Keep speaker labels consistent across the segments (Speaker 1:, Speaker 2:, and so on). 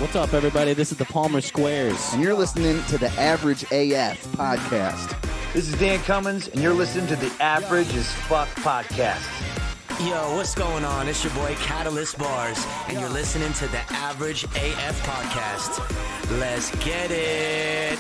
Speaker 1: What's up, everybody? This is the Palmer Squares.
Speaker 2: And you're listening to the Average AF podcast.
Speaker 3: This is Dan Cummins, and you're listening to the Average as Fuck podcast.
Speaker 4: Yo, what's going on? It's your boy Catalyst Bars, and you're listening to the Average AF podcast. Let's get it.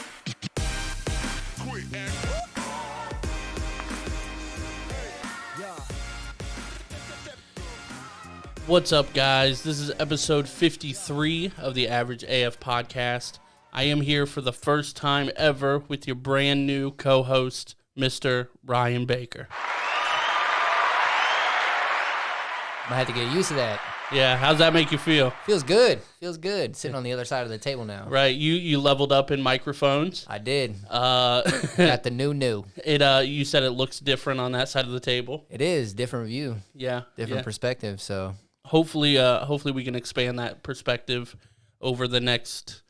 Speaker 5: What's up, guys? This is episode 53 of the Average AF podcast. I am here for the first time ever with your brand new co-host, Mr. Ryan Baker.
Speaker 6: I'm gonna have to get used to that.
Speaker 5: Yeah, how's that make you feel?
Speaker 6: Feels good. Feels good. Sitting on the other side of the table now.
Speaker 5: Right, you leveled up in microphones.
Speaker 6: I did.
Speaker 5: Got
Speaker 6: the new.
Speaker 5: It. You said it looks different on that side of the table.
Speaker 6: It is different view,
Speaker 5: Yeah,
Speaker 6: different perspective. So
Speaker 5: hopefully we can expand that perspective over the next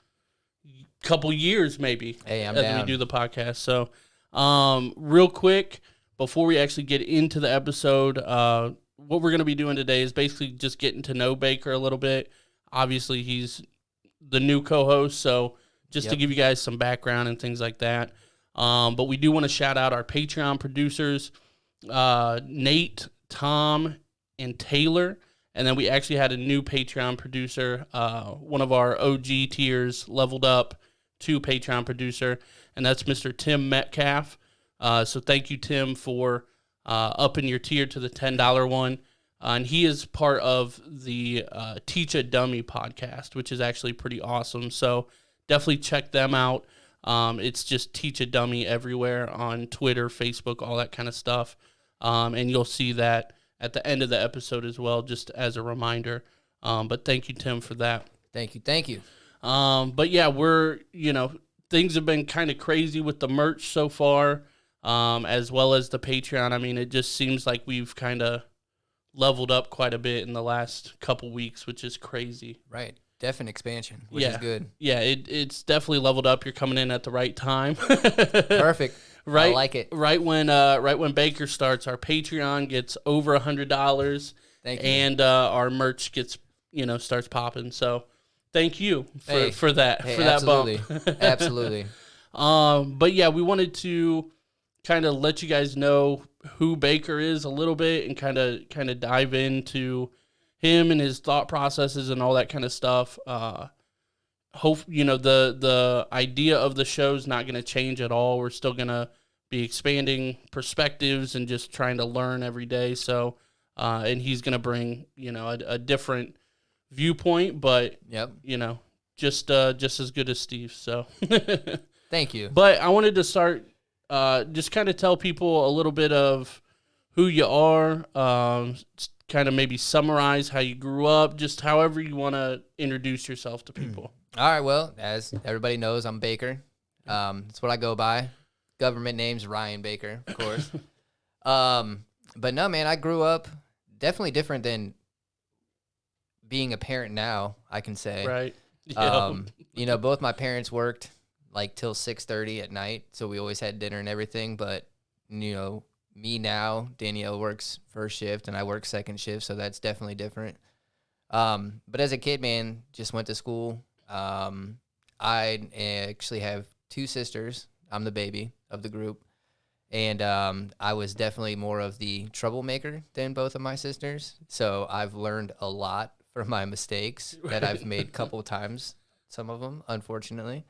Speaker 5: couple years, maybe.
Speaker 6: Hey, I'm
Speaker 5: as
Speaker 6: down.
Speaker 5: we do the podcast. So, real quick before we actually get into the episode, what we're going to be doing today is basically just getting to know Baker a little bit. Obviously, he's the new co-host, so just to give you guys some background and things like that. But we do want to shout out our Patreon producers, Nate, Tom, and Taylor. And then we actually had a new Patreon producer, one of our OG tiers leveled up to Patreon producer, and that's Mr. Tim Metcalf. So thank you, Tim, for upping your tier to the $10 one. And he is part of the Teach a Dummy podcast, which is actually pretty awesome. So definitely check them out. It's just Teach a Dummy everywhere on Twitter, Facebook, all that kind of stuff. And you'll see that at the end of the episode as well, just as a reminder. But thank you, Tim, for that.
Speaker 6: Thank you.
Speaker 5: But yeah, things have been kind of crazy with the merch so far, as well as the Patreon. I mean, it just seems like we've kind of leveled up quite a bit in the last couple weeks, which is crazy.
Speaker 6: Right. Definite expansion, which is good.
Speaker 5: Yeah, it's definitely leveled up. You're coming in at the right time.
Speaker 6: Perfect.
Speaker 5: Right,
Speaker 6: I like it.
Speaker 5: Right when Baker starts, our Patreon gets over
Speaker 6: Thank
Speaker 5: $100.
Speaker 6: you.
Speaker 5: And our merch gets starts popping. So thank you for that
Speaker 6: absolutely.
Speaker 5: bump.
Speaker 6: Absolutely.
Speaker 5: But yeah, we wanted to kind of let you guys know who Baker is a little bit and kind of dive into him and his thought processes and all that kind of stuff. The idea of the show is not going to change at all. We're still going to be expanding perspectives and just trying to learn every day. So, and he's going to bring, a different viewpoint, but, just as good as Steve. So
Speaker 6: Thank you.
Speaker 5: But I wanted to start, just kind of tell people a little bit of who you are, kind of maybe summarize how you grew up, just however you want to introduce yourself to people.
Speaker 6: All right. Well, as everybody knows, I'm Baker. That's what I go by. Government name's Ryan Baker, of course. But no, man, I grew up definitely different than being a parent now, I can say.
Speaker 5: Right.
Speaker 6: Both my parents worked like till 6:30 at night, so we always had dinner and everything. But, me now, Danielle works first shift and I work second shift, so that's definitely different. But as a kid, man, just went to school. I actually have two sisters. I'm the baby of the group. And I was definitely more of the troublemaker than both of my sisters. So I've learned a lot from my mistakes that I've made a couple of times, some of them, unfortunately.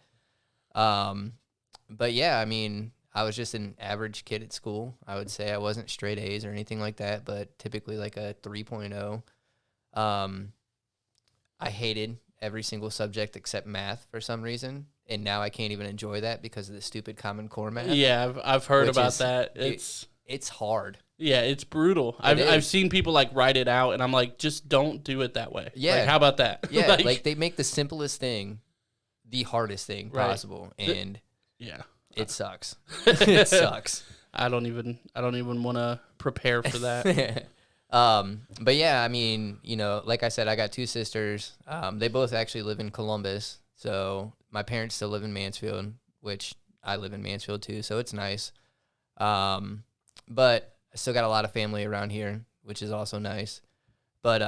Speaker 6: But yeah, I mean, I was just an average kid at school. I would say I wasn't straight A's or anything like that, but typically like a 3.0. I hated every single subject except math for some reason, and now I can't even enjoy that because of the stupid Common Core math.
Speaker 5: Yeah, I've heard about that.
Speaker 6: It's hard.
Speaker 5: Yeah, it's brutal. I've seen people like write it out, and I'm like, just don't do it that way.
Speaker 6: Yeah,
Speaker 5: like, how about that?
Speaker 6: Yeah, like they make the simplest thing the hardest thing possible, and it sucks. It sucks.
Speaker 5: I don't even want to prepare for that.
Speaker 6: But yeah, I mean, like I said, I got two sisters. They both actually live in Columbus. So my parents still live in Mansfield, which I live in Mansfield too. So it's nice. But I still got a lot of family around here, which is also nice. But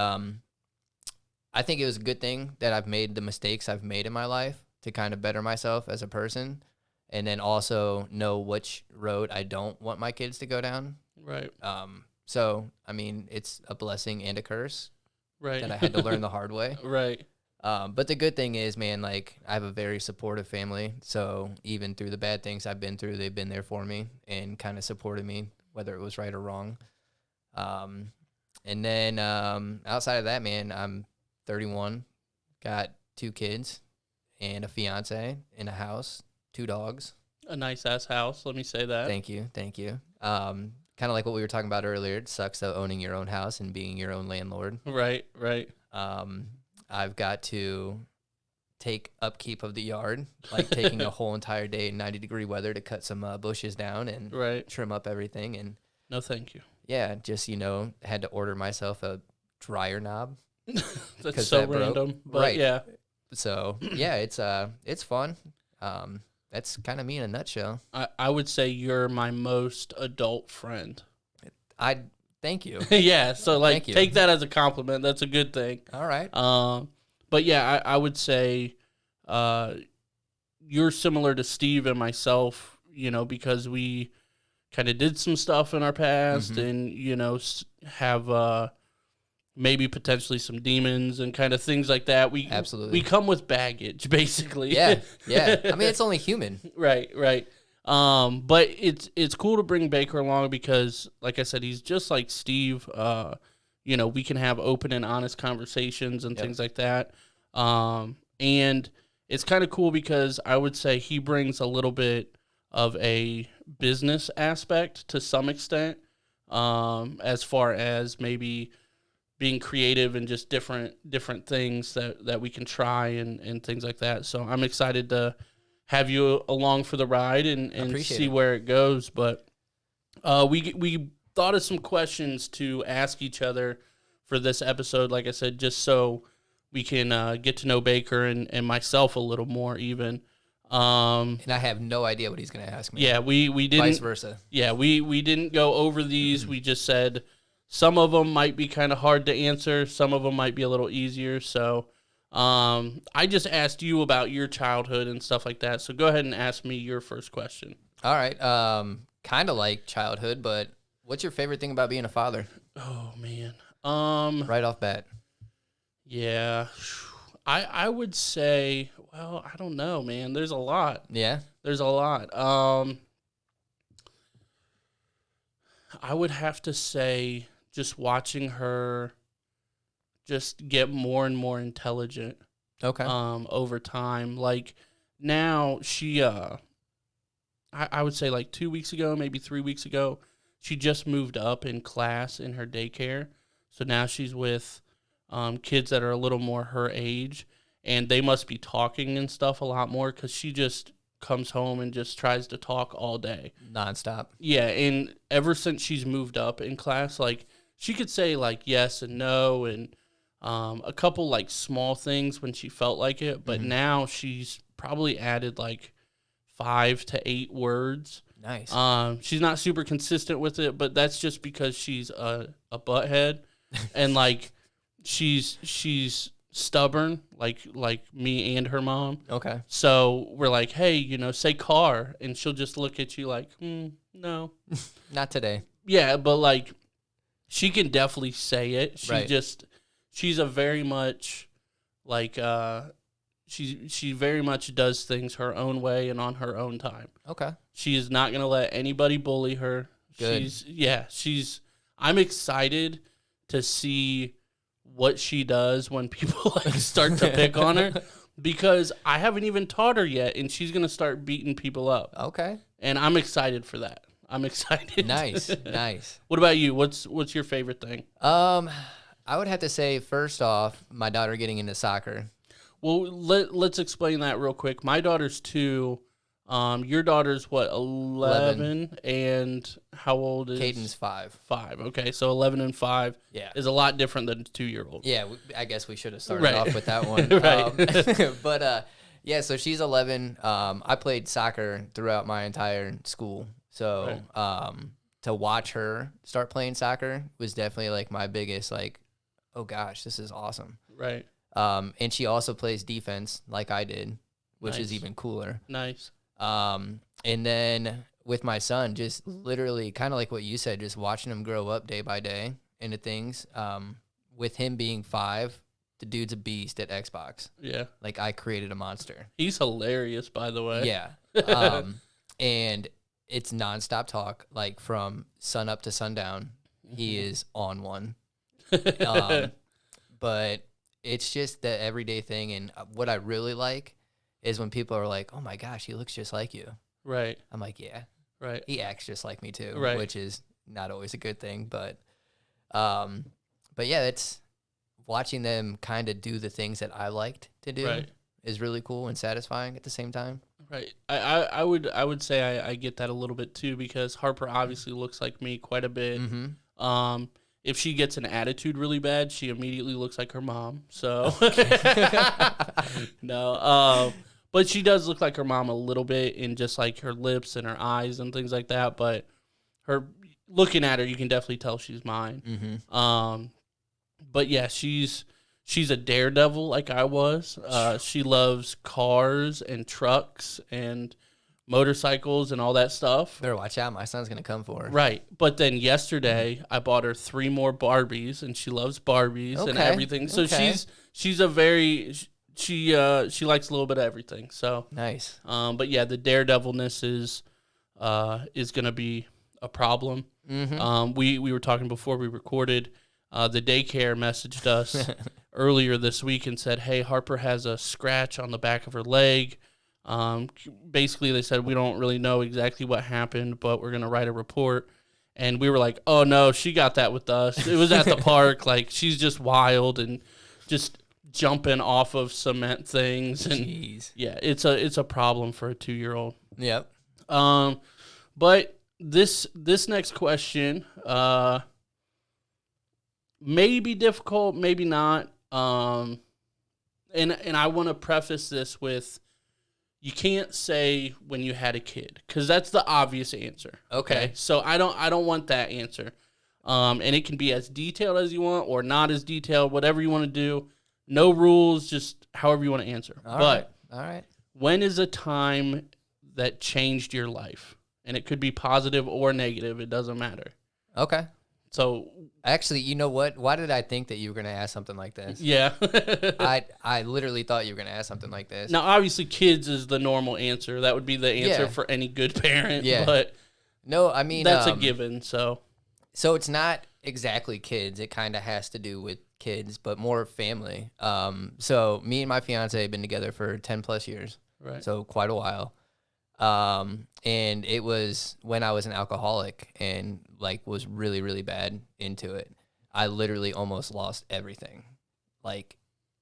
Speaker 6: I think it was a good thing that I've made the mistakes I've made in my life to kind of better myself as a person, and then also know which road I don't want my kids to go down.
Speaker 5: Right.
Speaker 6: So, I mean, it's a blessing and a curse
Speaker 5: Right.
Speaker 6: that I had to learn the hard way.
Speaker 5: Right.
Speaker 6: But the good thing is, man, like, I have a very supportive family. So even through the bad things I've been through, they've been there for me and kind of supported me, whether it was right or wrong. And then outside of that, man, I'm 31, got 2 kids and a fiance and a house, 2 dogs.
Speaker 5: A nice ass house. Let me say that.
Speaker 6: Thank you. Thank you. Kind of like what we were talking about earlier. It sucks though, owning your own house and being your own landlord.
Speaker 5: Right. Right.
Speaker 6: I've got to take upkeep of the yard, like taking a whole entire day in 90-degree weather to cut some bushes down and
Speaker 5: Right.
Speaker 6: trim up everything. And
Speaker 5: No, thank you.
Speaker 6: yeah, just, had to order myself a dryer knob.
Speaker 5: That's
Speaker 6: 'Cause
Speaker 5: so
Speaker 6: that broke.
Speaker 5: random. But
Speaker 6: Right.
Speaker 5: yeah.
Speaker 6: So yeah, it's fun. That's kind of me in a nutshell.
Speaker 5: I would say you're my most adult friend.
Speaker 6: I thank you.
Speaker 5: Yeah. So like,
Speaker 6: Thank you.
Speaker 5: take that as a compliment. That's a good thing.
Speaker 6: All right.
Speaker 5: But yeah, I would say you're similar to Steve and myself, because we kind of did some stuff in our past and, have maybe potentially some demons and kind of things like that.
Speaker 6: Absolutely.
Speaker 5: We come with baggage, basically.
Speaker 6: Yeah. I mean, it's only human.
Speaker 5: Right. But it's cool to bring Baker along because, like I said, he's just like Steve. We can have open and honest conversations and things like that. And it's kind of cool because I would say he brings a little bit of a business aspect to some extent, as far as maybe being creative and just different things that we can try and things like that. So I'm excited to have you along for the ride and see where it goes. But we thought of some questions to ask each other for this episode, like I said, just so we can get to know Baker and myself a little more even.
Speaker 6: And I have no idea what he's going to ask me.
Speaker 5: Yeah, we didn't.
Speaker 6: Vice versa.
Speaker 5: Yeah, we didn't go over these. We just said some of them might be kind of hard to answer. Some of them might be a little easier. So I just asked you about your childhood and stuff like that. So go ahead and ask me your first question.
Speaker 6: All right. Kind of like childhood, but what's your favorite thing about being a father?
Speaker 5: Oh, man.
Speaker 6: Right off bat.
Speaker 5: Yeah. I would say, well, I don't know, man. There's a lot.
Speaker 6: Yeah?
Speaker 5: There's a lot. I would have to say just watching her just get more and more intelligent
Speaker 6: Okay.
Speaker 5: over time. Like now she I would say like 2 weeks ago, maybe 3 weeks ago, she just moved up in class in her daycare. So now she's with kids that are a little more her age, and they must be talking and stuff a lot more because she just comes home and just tries to talk all day.
Speaker 6: Nonstop.
Speaker 5: Yeah, and ever since she's moved up in class, like, she could say, like, yes and no and a couple, like, small things when she felt like it, but now she's probably added, like, 5 to 8 words.
Speaker 6: Nice.
Speaker 5: She's not super consistent with it, but that's just because she's a butthead, and, like, she's stubborn, like me and her mom.
Speaker 6: Okay.
Speaker 5: So we're like, hey, say car, and she'll just look at you like, no.
Speaker 6: Not today.
Speaker 5: Yeah, but like, she can definitely say it.
Speaker 6: Right.
Speaker 5: She's a very much like she very much does things her own way and on her own time.
Speaker 6: Okay.
Speaker 5: She is not gonna let anybody bully her.
Speaker 6: Good.
Speaker 5: I'm excited to see what she does when people like start to pick on her, because I haven't even taught her yet, and she's gonna start beating people up.
Speaker 6: Okay.
Speaker 5: And I'm excited for that. I'm excited.
Speaker 6: Nice. Nice. What
Speaker 5: What about you? What's your favorite thing?
Speaker 6: I would have to say, first off, my daughter getting into soccer.
Speaker 5: Well, let's explain that real quick. My daughter's 2. Your daughter's what, 11? And how old is
Speaker 6: Caden's 5.
Speaker 5: 5? Okay, so 11 and 5
Speaker 6: Yeah.
Speaker 5: is a lot different than a 2-year-old.
Speaker 6: Yeah, I guess we should have started
Speaker 5: Right.
Speaker 6: off with that one.
Speaker 5: Right.
Speaker 6: But yeah, so she's 11. I played soccer throughout my entire school. So to watch her start playing soccer was definitely like my biggest, like, oh gosh, this is awesome.
Speaker 5: Right.
Speaker 6: And she also plays defense like I did, which is
Speaker 5: Nice.
Speaker 6: even cooler.
Speaker 5: Nice.
Speaker 6: And then with my son, just literally kind of like what you said, just watching him grow up day by day into things. With him being 5, the dude's a beast at Xbox.
Speaker 5: Yeah.
Speaker 6: Like, I created a monster.
Speaker 5: He's hilarious, by the way.
Speaker 6: Yeah. And it's nonstop talk, like from sun up to sundown. He is on one. But it's just the everyday thing. And what I really like is when people are like, oh my gosh, he looks just like you.
Speaker 5: Right.
Speaker 6: I'm like, yeah,
Speaker 5: Right.
Speaker 6: he acts just like me too,
Speaker 5: Right.
Speaker 6: which is not always a good thing. But yeah, it's watching them kind of do the things that I liked to do
Speaker 5: Right.
Speaker 6: is really cool and satisfying at the same time.
Speaker 5: Right. I would say I get that a little bit too, because Harper obviously looks like me quite a bit.
Speaker 6: Mm-hmm.
Speaker 5: If she gets an attitude really bad, she immediately looks like her mom. So no. But she does look like her mom a little bit in just like her lips and her eyes and things like that. But her looking at her, you can definitely tell she's mine.
Speaker 6: Mm-hmm.
Speaker 5: But yeah, she's a daredevil like I was. She loves cars and trucks and motorcycles and all that stuff.
Speaker 6: Better watch out. My son's going to come for her.
Speaker 5: Right. But then yesterday I bought her 3 more Barbies, and she loves Barbies and
Speaker 6: Okay,
Speaker 5: everything. So
Speaker 6: okay.
Speaker 5: she's a very she likes a little bit of everything. So
Speaker 6: Nice.
Speaker 5: but yeah, the daredevilness is going to be a problem.
Speaker 6: Mm-hmm.
Speaker 5: We were talking before we recorded. The daycare messaged us earlier this week and said, hey, Harper has a scratch on the back of her leg. Basically, they said, we don't really know exactly what happened, but we're going to write a report. And we were like, oh, no, she got that with us. It was at the park. Like, she's just wild and just jumping off of cement things. And
Speaker 6: Jeez.
Speaker 5: yeah, it's a problem for a 2-year-old.
Speaker 6: Yep.
Speaker 5: But this next question, may be difficult, maybe not. And I want to preface this with, you can't say when you had a kid, because that's the obvious answer.
Speaker 6: Okay.
Speaker 5: So I don't want that answer. And it can be as detailed as you want or not as detailed, whatever you want to do. No rules, just however you want to answer.
Speaker 6: All right.
Speaker 5: When is a time that changed your life? And it could be positive or negative. It doesn't matter.
Speaker 6: Okay.
Speaker 5: So
Speaker 6: Actually, you know what? Why did I think that you were going to ask something like this?
Speaker 5: yeah.
Speaker 6: I literally thought you were going to ask something like this.
Speaker 5: Now, obviously, kids is the normal answer. That would be the answer
Speaker 6: Yeah.
Speaker 5: for any good parent.
Speaker 6: Yeah.
Speaker 5: But
Speaker 6: No, I mean,
Speaker 5: that's a given. So
Speaker 6: So it's not exactly kids. It kind of has to do with kids, but more family. So me and my fiance have been together for 10 plus years.
Speaker 5: right.
Speaker 6: So quite a while. And it was when I was an alcoholic and like was really, really bad into it. I literally almost lost everything. Like,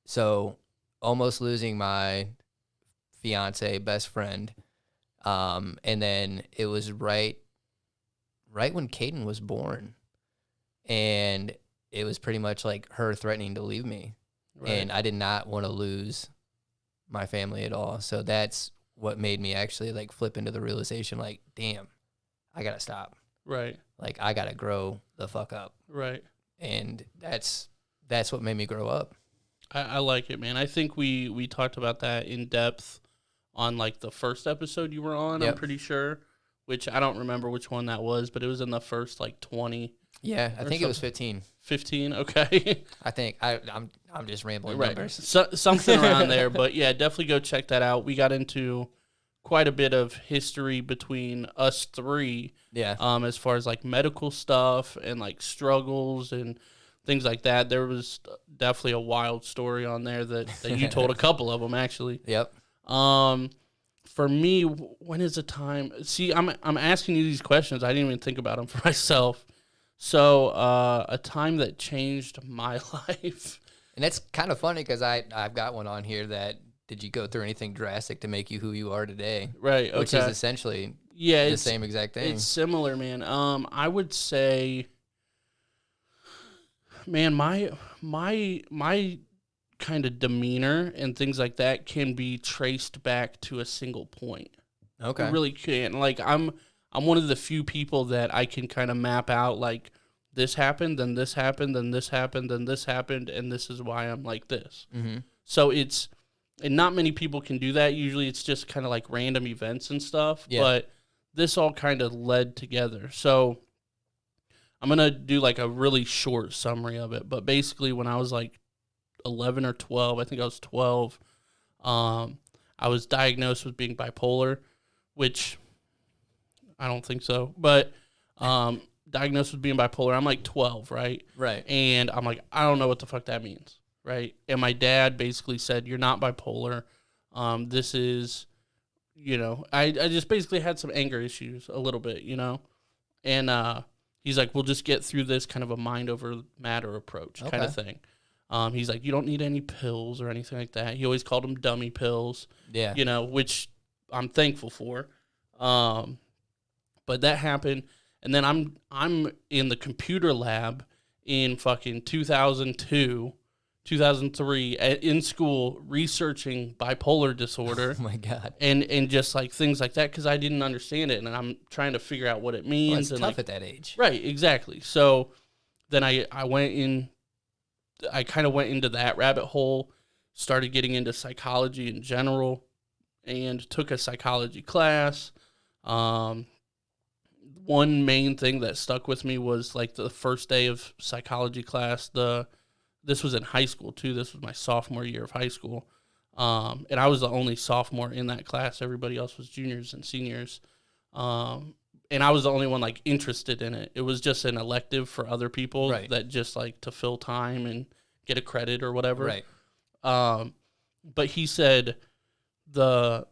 Speaker 6: so almost losing my fiance, best friend. And then it was right when Caden was born. And it was pretty much like her threatening to leave me.
Speaker 5: Right.
Speaker 6: And I did not want to lose my family at all. So that's what made me actually like flip into the realization, like, damn, I gotta stop.
Speaker 5: Right.
Speaker 6: Like, I gotta grow the fuck up.
Speaker 5: Right.
Speaker 6: And that's what made me grow up.
Speaker 5: I like it, man. I think we talked about that in depth on like the first episode you were on. I'm
Speaker 6: Yep.
Speaker 5: pretty sure, which I don't remember which one that was, but it was in the first like 20,
Speaker 6: Yeah, I
Speaker 5: Or
Speaker 6: think it was 15.
Speaker 5: 15. Okay.
Speaker 6: I think I'm just rambling
Speaker 5: Right.
Speaker 6: numbers.
Speaker 5: Something around there. But yeah, definitely go check that out. We got into quite a bit of history between us 3,
Speaker 6: Yeah.
Speaker 5: as far as like medical stuff and like struggles and things like that. There was definitely a wild story on there that you told, a couple of them actually.
Speaker 6: Yep.
Speaker 5: For me, when is the time? See, I'm asking you these questions. I didn't even think about them for myself. So, a time that changed my life.
Speaker 6: And that's kind of funny because I've got one on here that, did you go through anything drastic to make you who you are today?
Speaker 5: Right. Okay.
Speaker 6: Which is essentially
Speaker 5: yeah,
Speaker 6: the
Speaker 5: it's
Speaker 6: same exact thing.
Speaker 5: It's similar, man. I would say, man, my kind of demeanor and things like that can be traced back to a single point.
Speaker 6: Okay.
Speaker 5: It really can. Like I'm one of the few people that I can kind of map out like this happened, then this happened, then this happened, then this happened, and this is why I'm like this.
Speaker 6: Mm-hmm.
Speaker 5: So and not many people can do that. Usually it's just kind of like random events and stuff.
Speaker 6: Yeah.
Speaker 5: But this all kind of led together. So I'm going to do like a really short summary of it. But basically when I was like 11 or 12, I think I was 12, I was diagnosed with being bipolar, which I don't think so. But diagnosed with being bipolar, I'm like 12, right?
Speaker 6: Right.
Speaker 5: And I'm like, I don't know what the fuck that means. Right. And my dad basically said, you're not bipolar. This is, I just basically had some anger issues a little bit, and he's like, we'll just get through this, kind of a mind over matter approach kind of thing. He's like, you don't need any pills or anything like that. He always called them dummy pills, which I'm thankful for. But that happened. And then I'm in the computer lab in fucking 2002, 2003 in school researching bipolar disorder.
Speaker 6: Oh my God.
Speaker 5: And just like things like that, because I didn't understand it, and I'm trying to figure out what it means.
Speaker 6: Well, it's
Speaker 5: and
Speaker 6: tough at that age.
Speaker 5: Right, exactly. So then I kind of went into that rabbit hole, started getting into psychology in general, and took a psychology class. One main thing that stuck with me was like the first day of psychology class. This was in high school too. This was my sophomore year of high school. And I was the only sophomore in that class. Everybody else was juniors and seniors. And I was the only one like interested in it. It was just an elective for other people that just like to fill time and get a credit or whatever.
Speaker 6: Right.
Speaker 5: But he said the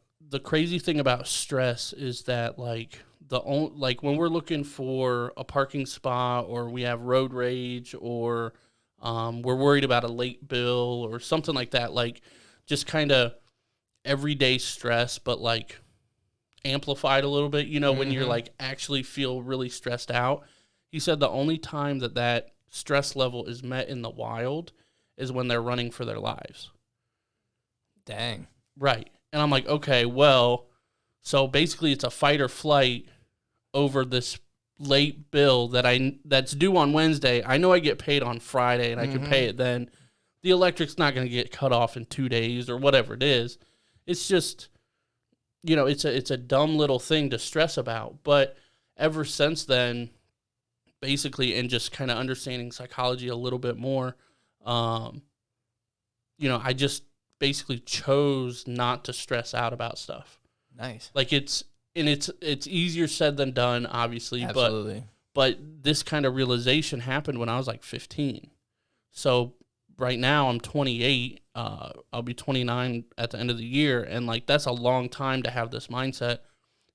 Speaker 5: crazy thing about stress is that like when we're looking for a parking spot, or we have road rage, or we're worried about a late bill or something like that, like just kind of everyday stress, but like amplified a little bit, when you're like actually feel really stressed out. He said the only time that stress level is met in the wild is when they're running for their lives.
Speaker 6: Dang.
Speaker 5: Right. And I'm like, okay, well, so basically it's a fight or flight over this late bill that's due on Wednesday. I know I get paid on Friday and I can pay it then. The electric's not going to get cut off in 2 days or whatever it is. It's just, it's a dumb little thing to stress about. But ever since then, basically, and just kind of understanding psychology a little bit more, I just basically chose not to stress out about stuff.
Speaker 6: Nice.
Speaker 5: Like it's easier said than done, obviously.
Speaker 6: Absolutely.
Speaker 5: But this kind of realization happened when I was like 15. So right now I'm 28. I'll be 29 at the end of the year. And like, that's a long time to have this mindset.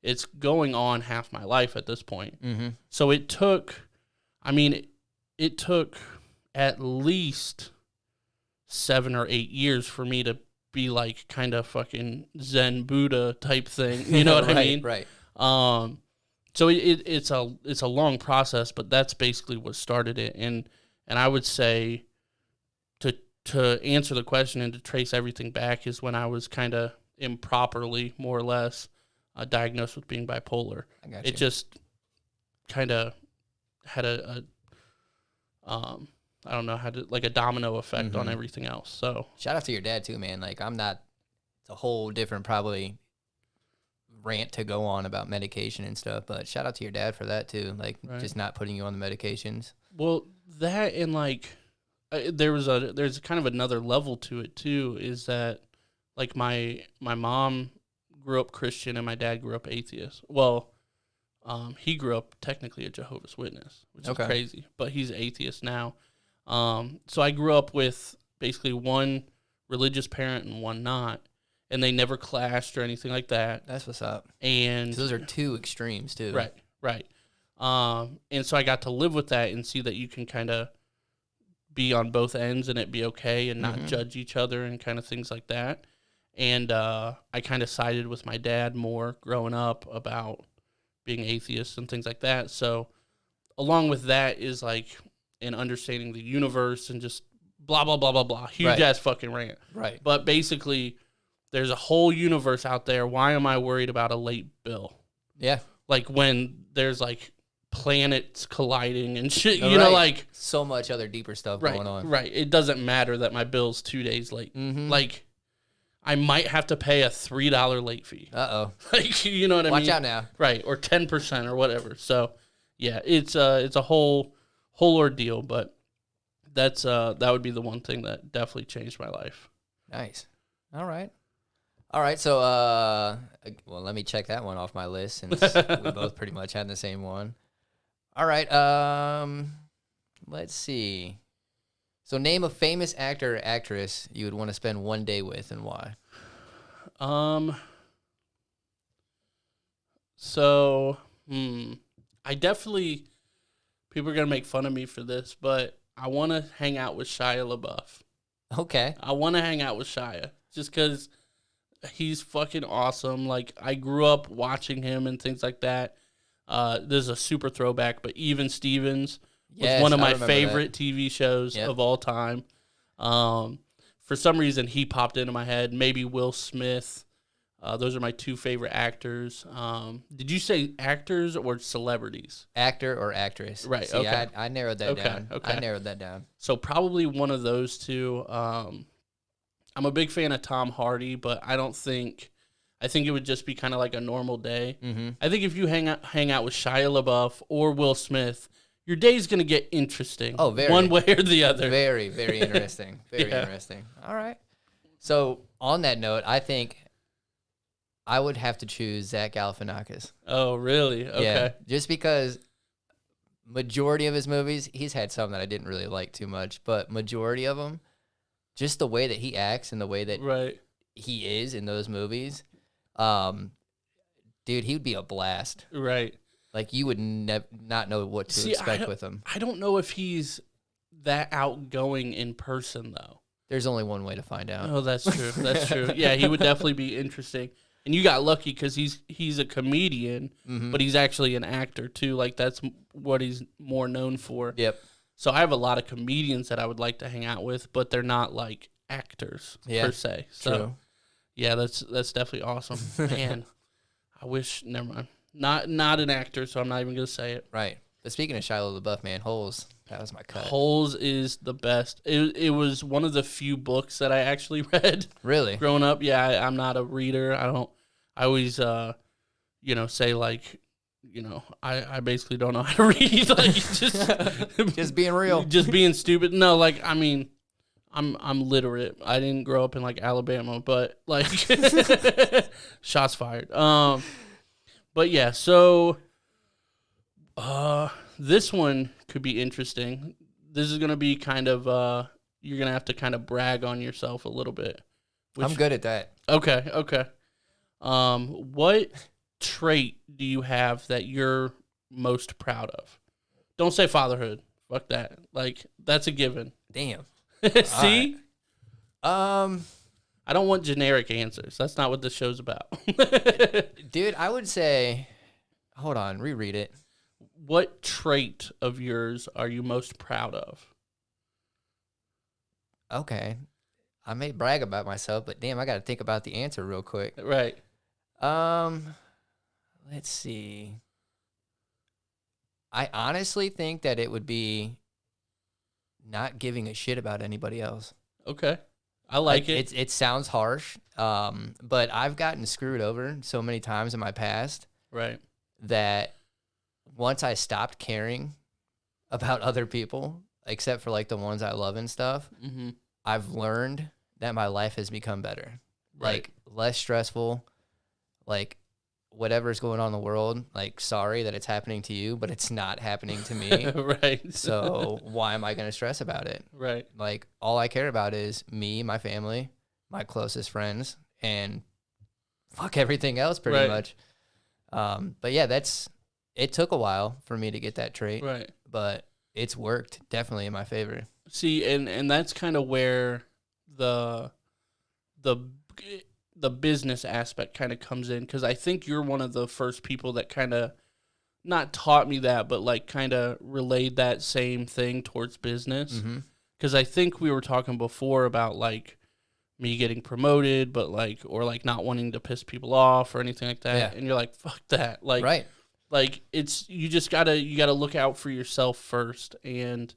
Speaker 5: It's going on half my life at this point.
Speaker 6: Mm-hmm.
Speaker 5: So it took at least 7 or 8 years for me to be like kind of fucking Zen Buddha type thing. You know what I mean?
Speaker 6: Right.
Speaker 5: So it's a long process, but that's basically what started it. And I would say to answer the question and to trace everything back is when I was kind of improperly, more or less, diagnosed with being bipolar.
Speaker 6: I got you.
Speaker 5: It just kind of had I don't know how to, like a domino effect on everything else. So
Speaker 6: shout out to your dad too, man. Like it's a whole different probably rant to go on about medication and stuff, but shout out to your dad for that too. Like just not putting you on the medications.
Speaker 5: Well, that and like there's kind of another level to it too, is that like my mom grew up Christian and my dad grew up atheist. Well, he grew up technically a Jehovah's Witness, which is crazy, but he's atheist now. So I grew up with basically one religious parent and one not, and they never clashed or anything like that.
Speaker 6: That's what's up.
Speaker 5: And
Speaker 6: so those are two extremes too.
Speaker 5: Right. And so I got to live with that and see that you can kind of be on both ends and it be okay and not judge each other and kind of things like that. And I kind of sided with my dad more growing up about being atheist and things like that. So along with that is like an understanding the universe and just blah, blah, blah, blah, blah. Huge ass fucking rant.
Speaker 6: Right.
Speaker 5: But basically, there's a whole universe out there. Why am I worried about a late bill?
Speaker 6: Yeah.
Speaker 5: Like when there's like planets colliding and shit. You know, like
Speaker 6: so much other deeper stuff going on.
Speaker 5: Right. It doesn't matter that my bill's 2 days late. Like, I might have to pay a $3 late fee. Like, you know what I mean?
Speaker 6: Watch out now.
Speaker 5: Right, or 10% or whatever. So, yeah, it's a whole ordeal, but that would be the one thing that definitely changed my life.
Speaker 6: Nice. All right. So, well, let me check that one off my list since we both pretty much had the same one. All right. Let's see. So, name a famous actor or actress you would want to spend one day with, and why?
Speaker 5: So, I definitely, people are gonna make fun of me for this, but I want to hang out with Shia LaBeouf.
Speaker 6: Okay.
Speaker 5: I want to hang out with Shia just because he's fucking awesome. Like, I grew up watching him and things like that. This is a super throwback, but Even Stevens was one of my favorite TV shows of all time. For some reason, he popped into my head. Maybe Will Smith. Those are my two favorite actors. Did you say actors or celebrities?
Speaker 6: Actor or actress.
Speaker 5: Right,
Speaker 6: See,
Speaker 5: okay.
Speaker 6: I narrowed that down.
Speaker 5: Okay.
Speaker 6: I narrowed that down.
Speaker 5: So probably one of those two. I'm a big fan of Tom Hardy, but I think it would just be kind of like a normal day. I think if you hang out with Shia LaBeouf or Will Smith, your day's going to get interesting.
Speaker 6: Oh, very.
Speaker 5: One way or the other.
Speaker 6: Very, very interesting. Very interesting. All right. So, on that note, I think I would have to choose Zach Galifianakis.
Speaker 5: Oh, really? Okay.
Speaker 6: Yeah, just because majority of his movies, he's had some that I didn't really like too much, but majority of them, just the way that he acts and the way that he is in those movies, dude, he would be a blast.
Speaker 5: Right.
Speaker 6: Like, you would not know what to expect with him.
Speaker 5: I don't know if he's that outgoing in person, though.
Speaker 6: There's only one way to find out.
Speaker 5: Oh, that's true. That's true. Yeah, he would definitely be interesting. And you got lucky because he's a comedian, but he's actually an actor, too. Like, that's what he's more known for.
Speaker 6: Yep.
Speaker 5: So I have a lot of comedians that I would like to hang out with, but they're not, like, actors per se. So,
Speaker 6: true.
Speaker 5: Yeah, that's definitely awesome. Man, I wish, never mind. Not an actor, so I'm not even going to say it.
Speaker 6: Right. But speaking of Shia LaBeouf, man, Holes, that was my cut.
Speaker 5: Holes is the best. It was one of the few books that I actually read.
Speaker 6: Really?
Speaker 5: Growing up, yeah, I'm not a reader. I always, say, like, I basically don't know how to read. Like,
Speaker 6: just being real.
Speaker 5: Just being stupid. No, like, I mean, I'm literate. I didn't grow up in, like, Alabama, but, like, shots fired. But yeah, so this one could be interesting. This is gonna be kind of you're gonna have to kind of brag on yourself a little bit.
Speaker 6: I'm good at that.
Speaker 5: Okay. What trait do you have that you're most proud of? Don't say fatherhood. Fuck that. Like, that's a given.
Speaker 6: Damn.
Speaker 5: See?
Speaker 6: Right.
Speaker 5: I don't want generic answers. That's not what this show's about.
Speaker 6: Dude, I would say, hold on, reread it.
Speaker 5: What trait of yours are you most proud of?
Speaker 6: Okay. I may brag about myself, but damn, I got to think about the answer real quick.
Speaker 5: Right.
Speaker 6: Let's see. I honestly think that it would be not giving a shit about anybody else.
Speaker 5: Okay. I like it.
Speaker 6: It sounds harsh, but I've gotten screwed over so many times in my past.
Speaker 5: Right.
Speaker 6: That once I stopped caring about other people, except for like the ones I love and stuff, I've learned that my life has become better.
Speaker 5: Right.
Speaker 6: Like, less stressful, like, whatever's going on in the world, like, sorry that it's happening to you, but it's not happening to me.
Speaker 5: Right.
Speaker 6: So why am I going to stress about it?
Speaker 5: Right.
Speaker 6: Like, all I care about is me, my family, my closest friends, and fuck everything else pretty much. But yeah, it took a while for me to get that trait.
Speaker 5: Right.
Speaker 6: But it's worked definitely in my favor.
Speaker 5: See, and that's kind of where the business aspect kind of comes in, because I think you're one of the first people that kind of not taught me that, but like kind of relayed that same thing towards business. Because I think we were talking before about like me getting promoted, but like, or like not wanting to piss people off or anything like that.
Speaker 6: Yeah.
Speaker 5: And you're like, fuck that. Like,
Speaker 6: Right.
Speaker 5: Like you gotta look out for yourself first, and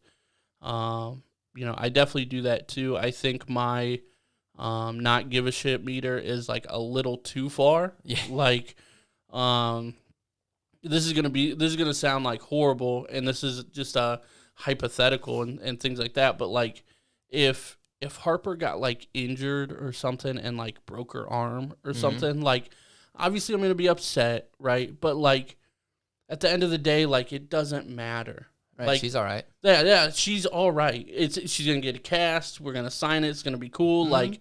Speaker 5: I definitely do that too. I think my not give a shit meter is like a little too far.
Speaker 6: Yeah.
Speaker 5: Like this is gonna sound like horrible, and this is just a hypothetical and things like that. But like if Harper got like injured or something and like broke her arm or something, like obviously I'm gonna be upset, right? But like at the end of the day, like it doesn't matter.
Speaker 6: Right,
Speaker 5: like
Speaker 6: she's all right.
Speaker 5: Yeah, she's all right. She's gonna get a cast. We're gonna sign it. It's gonna be cool. Like,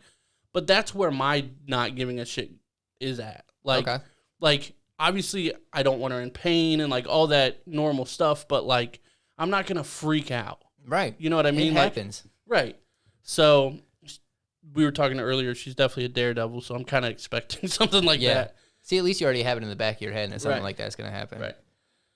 Speaker 5: but that's where my not giving a shit is at. Like,
Speaker 6: Okay.
Speaker 5: like obviously I don't want her in pain and like all that normal stuff. But like, I'm not gonna freak out.
Speaker 6: Right.
Speaker 5: You know what I mean?
Speaker 6: It happens.
Speaker 5: Right. So we were talking earlier. She's definitely a daredevil. So I'm kind of expecting something like that.
Speaker 6: See, at least you already have it in the back of your head that something
Speaker 5: Right.
Speaker 6: like that's gonna happen.
Speaker 5: Right.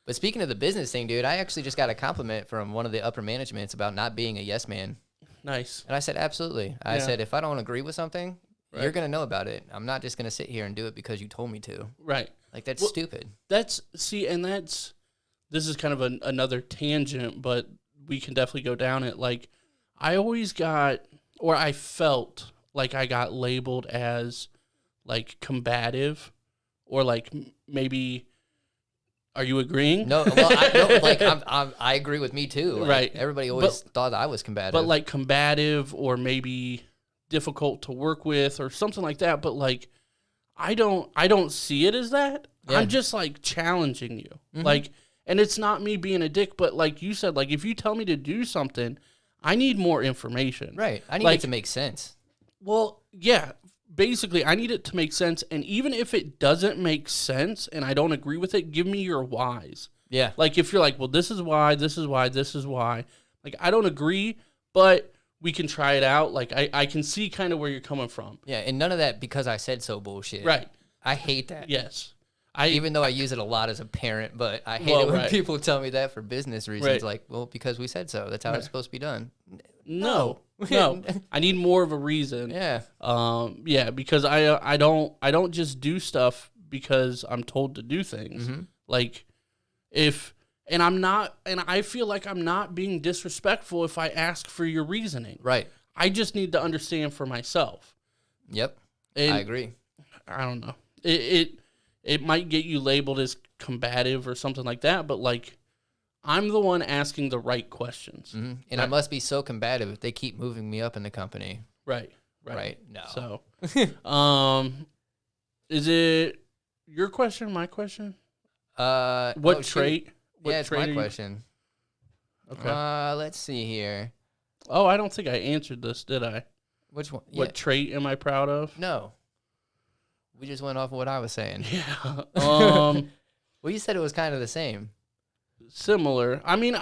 Speaker 6: But speaking of the business thing, dude, I actually just got a compliment from one of the upper managements about not being a yes man.
Speaker 5: Nice.
Speaker 6: And I said, absolutely. I said, if I don't agree with something,
Speaker 5: Right.
Speaker 6: you're going to know about it. I'm not just going to sit here and do it because you told me to.
Speaker 5: Right.
Speaker 6: Like, that's
Speaker 5: Well,
Speaker 6: stupid.
Speaker 5: this is kind of another tangent, but we can definitely go down it. Like, I felt like I got labeled as like combative, or like maybe. Are you agreeing?
Speaker 6: No, well, I agree with me too. Like,
Speaker 5: Right.
Speaker 6: Everybody always thought I was combative.
Speaker 5: But like combative, or maybe difficult to work with, or something like that. But like, I don't see it as that.
Speaker 6: Yeah.
Speaker 5: I'm just like challenging you. Like, and it's not me being a dick, but like you said, like if you tell me to do something, I need more information.
Speaker 6: right. I need
Speaker 5: like,
Speaker 6: it to make sense.
Speaker 5: Well, yeah. Basically, I need it to make sense, and even if it doesn't make sense and I don't agree with it, give me your whys.
Speaker 6: Yeah.
Speaker 5: Like, if you're like, well, this is why, this is why, this is why. Like, I don't agree, but we can try it out. Like, I can see kind of where you're coming from.
Speaker 6: Yeah, and none of that because I said so bullshit.
Speaker 5: Right.
Speaker 6: I hate that.
Speaker 5: Yes.
Speaker 6: Even though I use it a lot as a parent, but I hate it when people tell me that for business reasons.
Speaker 5: Right.
Speaker 6: Like, well, because we said so. That's how it's supposed to be done.
Speaker 5: No. I need more of a reason.
Speaker 6: Yeah.
Speaker 5: Yeah, because I don't just do stuff because I'm told to do things. Like, and I feel like I'm not being disrespectful if I ask for your reasoning.
Speaker 6: Right.
Speaker 5: I just need to understand for myself.
Speaker 6: Yep.
Speaker 5: And
Speaker 6: I agree.
Speaker 5: I don't know. It might get you labeled as combative or something like that, but like, I'm the one asking the right questions.
Speaker 6: And I must be so combative if they keep moving me up in the company.
Speaker 5: Right.
Speaker 6: No.
Speaker 5: So, is it your question, my question? What trait? What
Speaker 6: it's
Speaker 5: trait
Speaker 6: my
Speaker 5: are
Speaker 6: question.
Speaker 5: Okay.
Speaker 6: Let's see here.
Speaker 5: Oh, I don't think I answered this, did I?
Speaker 6: Which one?
Speaker 5: What trait am I proud of?
Speaker 6: No. We just went off of what I was saying.
Speaker 5: Yeah.
Speaker 6: Well, you said it was kind of the same.
Speaker 5: Similar. I mean,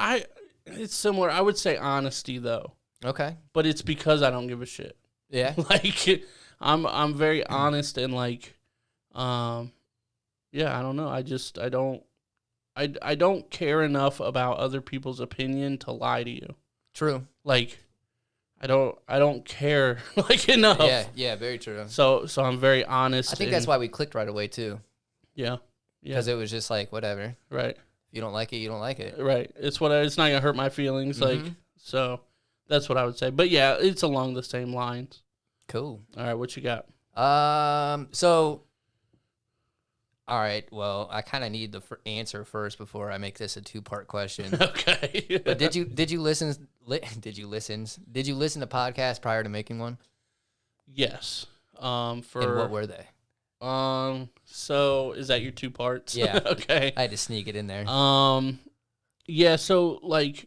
Speaker 5: it's similar. I would say honesty though. Okay. But it's because I don't give a shit.
Speaker 6: Yeah.
Speaker 5: Like I'm very honest and like yeah, I don't know. I don't care enough about other people's opinion to lie to you.
Speaker 6: True.
Speaker 5: Like I don't care like enough.
Speaker 6: Yeah, very true.
Speaker 5: So I'm very honest.
Speaker 6: I think that's why we clicked right away too.
Speaker 5: Yeah.
Speaker 6: Because it was just like whatever.
Speaker 5: Right.
Speaker 6: You don't like it, you don't like it.
Speaker 5: Right. It's not gonna hurt my feelings. Like, so that's what I would say. But yeah, it's along the same lines.
Speaker 6: Cool.
Speaker 5: All right, what you got?
Speaker 6: So, all right. Well, I kind of need the answer first before I make this a 2-part question.
Speaker 5: Okay.
Speaker 6: But did you listen to podcasts prior to making one?
Speaker 5: Yes.
Speaker 6: And what were they?
Speaker 5: So is that your 2 parts?
Speaker 6: Yeah.
Speaker 5: Okay.
Speaker 6: I had to sneak it in there.
Speaker 5: Yeah. So like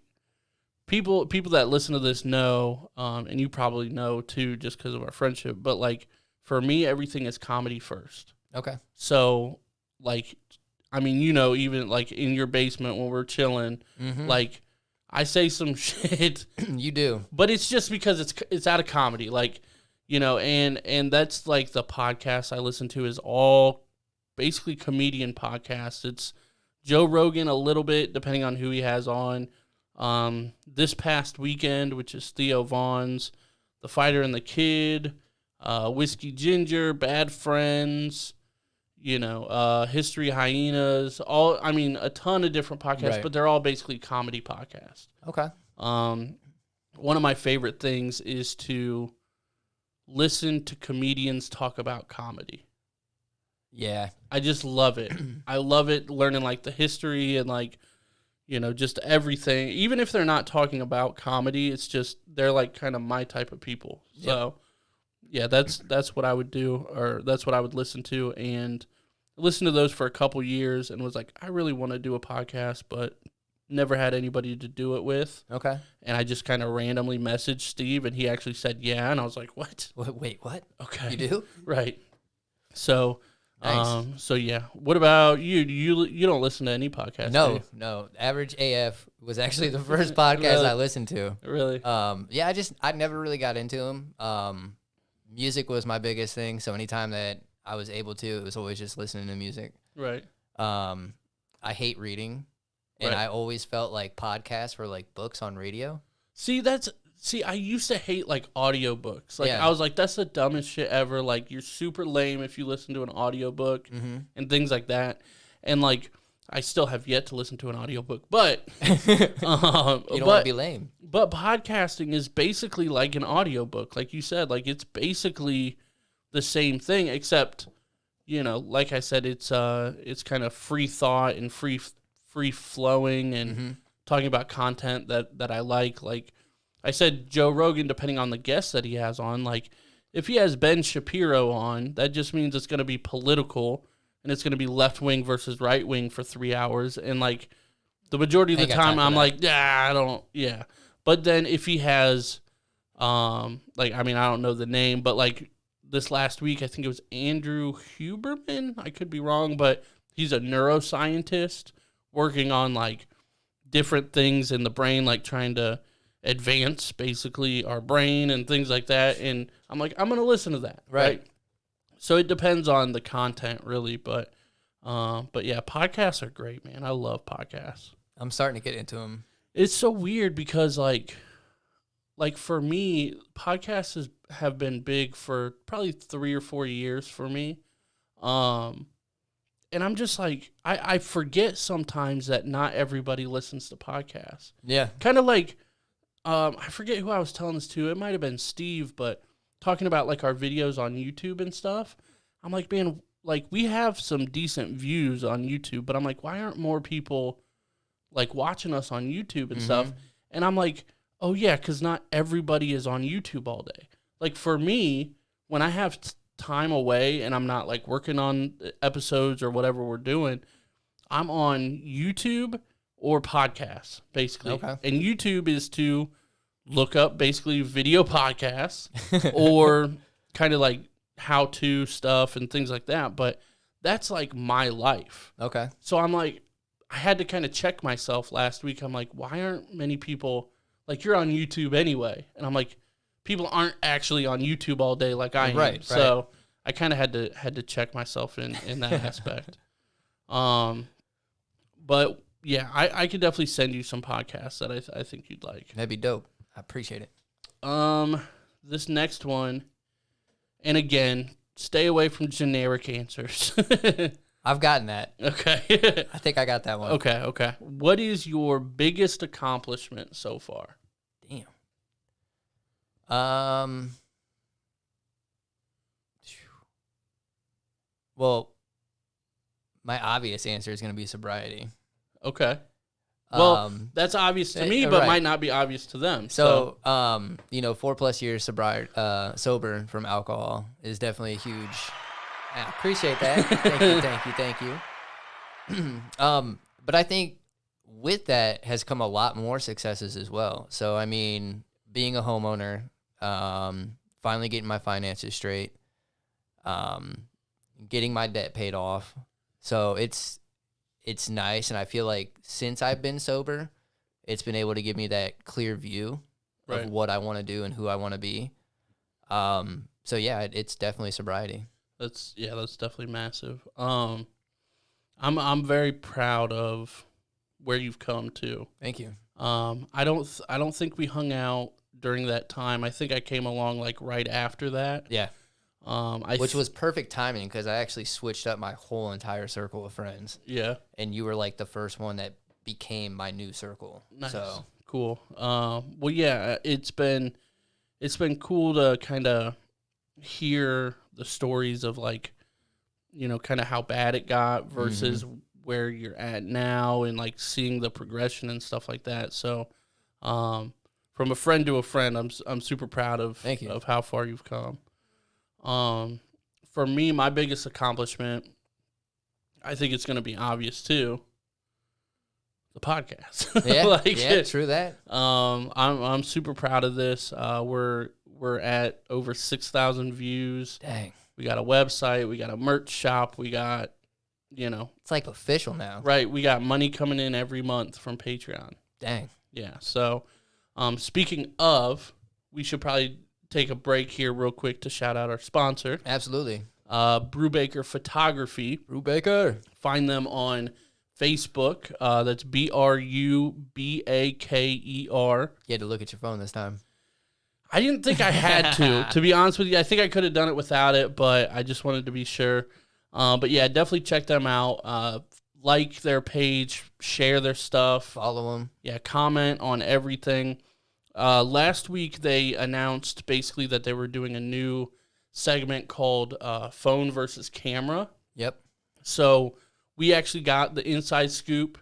Speaker 5: people that listen to this know, and you probably know too, just because of our friendship. But like for me, everything is comedy first.
Speaker 6: Okay.
Speaker 5: So like, I mean, even like in your basement when we're chilling, like I say some shit.
Speaker 6: You do.
Speaker 5: But it's just because it's out of comedy. Like, and that's like the podcast I listen to is all basically comedian podcasts. It's Joe Rogan a little bit, depending on who he has on. This past weekend, which is Theo Vaughn's, The Fighter and the Kid, Whiskey Ginger, Bad Friends. History Hyenas, a ton of different podcasts,
Speaker 6: Right.
Speaker 5: but they're all basically comedy podcasts.
Speaker 6: Okay.
Speaker 5: One of my favorite things is to listen to comedians talk about comedy.
Speaker 6: Yeah.
Speaker 5: I just love it. I love it learning like the history and like, just everything. Even if they're not talking about comedy, it's just they're like kind of my type of people. So, yeah, that's what I would do, or that's what I would listen to, and listen to those for a couple years, and was like, I really want to do a podcast, but never had anybody to do it with.
Speaker 6: Okay.
Speaker 5: And I just kind of randomly messaged Steve, and he actually said yeah, and I was like, what?
Speaker 6: Wait, what?
Speaker 5: Okay,
Speaker 6: You do?
Speaker 5: right. So.
Speaker 6: Nice.
Speaker 5: So yeah. What about you? Do you don't listen to any podcasts? do you?
Speaker 6: No. Average AF was actually the first podcast
Speaker 5: Really?
Speaker 6: I listened to.
Speaker 5: Really?
Speaker 6: Yeah, I never really got into them. Music was my biggest thing, so anytime that I was able to, it was always just listening to music.
Speaker 5: Right.
Speaker 6: I hate reading, and
Speaker 5: Right.
Speaker 6: I always felt like podcasts were like books on radio.
Speaker 5: See, I used to hate like audiobooks. Like
Speaker 6: Yeah.
Speaker 5: I was like, that's the dumbest shit ever. Like you're super lame if you listen to an audiobook and things like that. And like I still have yet to listen to an audiobook, but
Speaker 6: You don't want to be lame.
Speaker 5: But podcasting is basically like an audiobook. Like you said, like it's basically the same thing, except, like I said, it's kind of free thought and free flowing and talking about content that I like. Like I said, Joe Rogan, depending on the guest that he has on, like if he has Ben Shapiro on, that just means it's going to be political and it's going to be left wing versus right wing for 3 hours. And like the majority of the
Speaker 6: Ain't got
Speaker 5: time,
Speaker 6: time for
Speaker 5: I'm
Speaker 6: that.
Speaker 5: like, yeah. But then if he has, I don't know the name, but like this last week, I think it was Andrew Huberman. I could be wrong, but he's a neuroscientist working on like different things in the brain, like trying to advance basically our brain and things like that. And I'm like, I'm going to listen to that. Right. So it depends on the content really. But yeah, podcasts are great, man. I love podcasts.
Speaker 6: I'm starting to get into them.
Speaker 5: It's so weird because like for me, podcasts have been big for probably 3 or 4 years for me. And I'm just like, I forget sometimes that not everybody listens to podcasts.
Speaker 6: Yeah.
Speaker 5: Kind of like, I forget who I was telling this to. It might have been Steve, but talking about like our videos on YouTube and stuff. I'm like, man, like we have some decent views on YouTube, but I'm like, why aren't more people like watching us on YouTube and stuff? And I'm like, oh yeah, because not everybody is on YouTube all day. Like for me, when I have time away and I'm not like working on episodes or whatever we're doing, I'm on YouTube or podcasts, basically.
Speaker 6: Okay.
Speaker 5: And YouTube is to look up basically video podcasts or kind of like how-to stuff and things like that. But that's like my life.
Speaker 6: Okay.
Speaker 5: So I'm like, I had to kind of check myself last week. I'm like, why aren't many people, like you're on YouTube anyway. And I'm like, people aren't actually on YouTube all day like I am.
Speaker 6: Right.
Speaker 5: So I kind of had to check myself in that aspect. But yeah, I could definitely send you some podcasts that I think you'd like.
Speaker 6: That'd be dope. I appreciate it.
Speaker 5: This next one, and again, stay away from generic answers.
Speaker 6: I've gotten that.
Speaker 5: Okay.
Speaker 6: I think I got that one.
Speaker 5: Okay. What is your biggest accomplishment so far?
Speaker 6: Damn. Well, my obvious answer is going to be sobriety.
Speaker 5: Okay. Well,
Speaker 6: Um,
Speaker 5: that's obvious to me, but
Speaker 6: right.
Speaker 5: might not be obvious to them.
Speaker 6: So, 4+ years sober from alcohol is definitely a huge. I appreciate that. Thank you. But I think with that has come a lot more successes as well. So, I mean, being a homeowner, finally getting my finances straight, getting my debt paid off. So it's nice, and I feel like since I've been sober, it's been able to give me that clear view
Speaker 5: Right.
Speaker 6: of what I want to do and who I want to be. So yeah, it's definitely sobriety.
Speaker 5: That's definitely massive. I'm very proud of where you've come to.
Speaker 6: Thank you.
Speaker 5: I don't think we hung out during that time. I think I came along like right after that.
Speaker 6: Yeah. Which was perfect timing because I actually switched up my whole entire circle of friends.
Speaker 5: Yeah.
Speaker 6: And you were like the first one that became my new circle.
Speaker 5: Nice.
Speaker 6: So
Speaker 5: Cool. Well, yeah, it's been cool to kind of hear the stories of like, you know, kind of how bad it got versus where you're at now, and like seeing the progression and stuff like that. So, from a friend to a friend, I'm super proud of of how far you've come. For me, my biggest accomplishment, I think it's going to be obvious too. The podcast.
Speaker 6: Yeah, true that.
Speaker 5: I'm super proud of this. We're at over 6,000 views.
Speaker 6: Dang.
Speaker 5: We got a website, we got a merch shop, we got, you know,
Speaker 6: it's like official now.
Speaker 5: Right, we got money coming in every month from Patreon.
Speaker 6: Dang.
Speaker 5: Yeah. So, speaking of, we should probably take a break here real quick to shout out our sponsor.
Speaker 6: Absolutely.
Speaker 5: Bakeeerrrr Photography.
Speaker 6: Bakeeerrrr.
Speaker 5: Find them on Facebook. That's BRUBAKER.
Speaker 6: You had to look at your phone this time.
Speaker 5: I didn't think I had to be honest with you. I think I could have done it without it, but I just wanted to be sure. But yeah, definitely check them out. Like their page, share their stuff.
Speaker 6: Follow them.
Speaker 5: Yeah, comment on everything. Last week, they announced basically that they were doing a new segment called Phone versus Camera.
Speaker 6: Yep.
Speaker 5: So we actually got the inside scoop,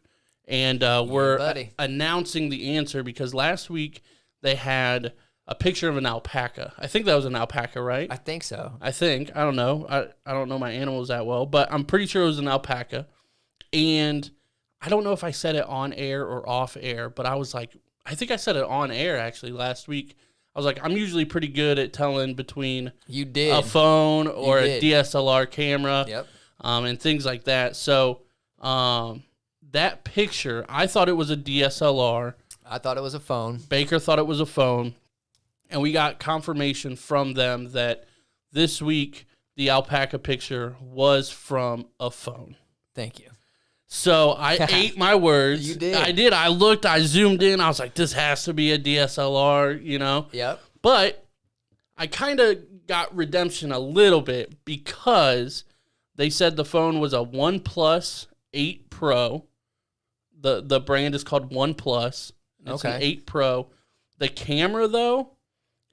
Speaker 5: and we're announcing the answer because last week they had a picture of an alpaca. I think that was an alpaca, right?
Speaker 6: I think so.
Speaker 5: I don't know. I don't know my animals that well, but I'm pretty sure it was an alpaca. And I don't know if I said it on air or off air, but I was like, I think I said it on air actually last week. I was like, I'm usually pretty good at telling between a phone or a DSLR camera, and things like that. So that picture, I thought it was a DSLR.
Speaker 6: I thought it was a phone.
Speaker 5: Baker thought it was a phone. And we got confirmation from them that this week the alpaca picture was from a phone.
Speaker 6: Thank you.
Speaker 5: So I ate my words.
Speaker 6: You did.
Speaker 5: I did. I looked, I zoomed in. I was like, this has to be a DSLR, you know?
Speaker 6: Yep.
Speaker 5: But I kind of got redemption a little bit because they said the phone was a OnePlus 8 Pro. The brand is called OnePlus. It's an 8 Pro. The camera, though,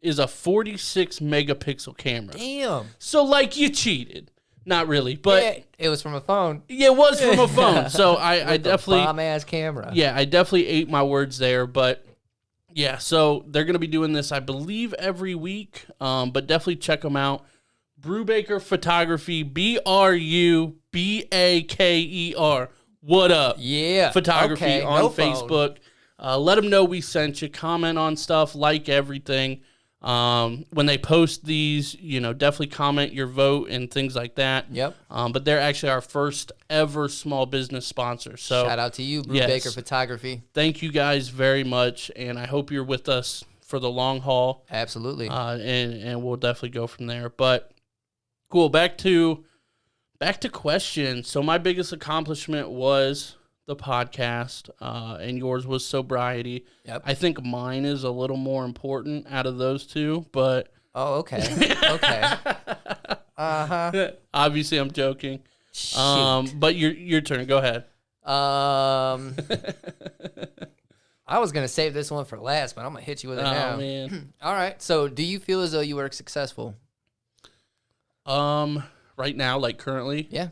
Speaker 5: is a 46 megapixel camera.
Speaker 6: Damn.
Speaker 5: So, like, you cheated. Not really, but...
Speaker 6: Yeah, it was from a phone.
Speaker 5: Yeah, it was from a phone. So, I definitely...
Speaker 6: bomb-ass camera.
Speaker 5: Yeah, I definitely ate my words there, but... Yeah, so they're going to be doing this, I believe, every week, but definitely check them out. Bakeeerrrr Photography, BRUBAKER. What up?
Speaker 6: Yeah.
Speaker 5: Photography on Facebook. Let them know we sent you. Comment on stuff, like everything. When they post these, you know, definitely comment your vote and things like that.
Speaker 6: Yep.
Speaker 5: But they're actually our first ever small business sponsor. So
Speaker 6: shout out to you, Bakeeerrrr Photography.
Speaker 5: Thank you guys very much, and I hope you're with us for the long haul.
Speaker 6: Absolutely.
Speaker 5: And we'll definitely go from there. But cool. Back to questions. So my biggest accomplishment was the podcast, and yours was sobriety.
Speaker 6: Yep.
Speaker 5: I think mine is a little more important out of those two, but...
Speaker 6: Oh, okay. Okay. Uh-huh.
Speaker 5: Obviously, I'm joking.
Speaker 6: Shoot.
Speaker 5: But your turn. Go ahead.
Speaker 6: I was going to save this one for last, but I'm going to hit you with it now.
Speaker 5: Oh, man.
Speaker 6: All right. So do you feel as though you were successful?
Speaker 5: Right now, like currently?
Speaker 6: Yeah.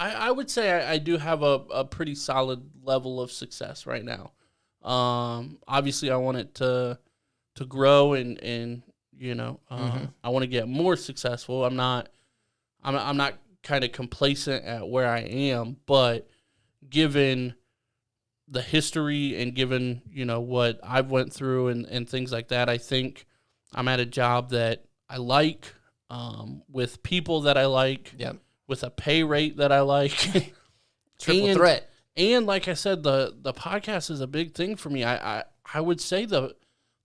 Speaker 5: I would say I do have a pretty solid level of success right now. Obviously, I want it to grow and you know, I want to get more successful. I'm not kind of complacent at where I am, but given the history and given, you know, what I've went through and things like that, I think I'm at a job that I like, with people that I like.
Speaker 6: Yep.
Speaker 5: With a pay rate that I like.
Speaker 6: Triple threat.
Speaker 5: And like I said, the podcast is a big thing for me. I would say the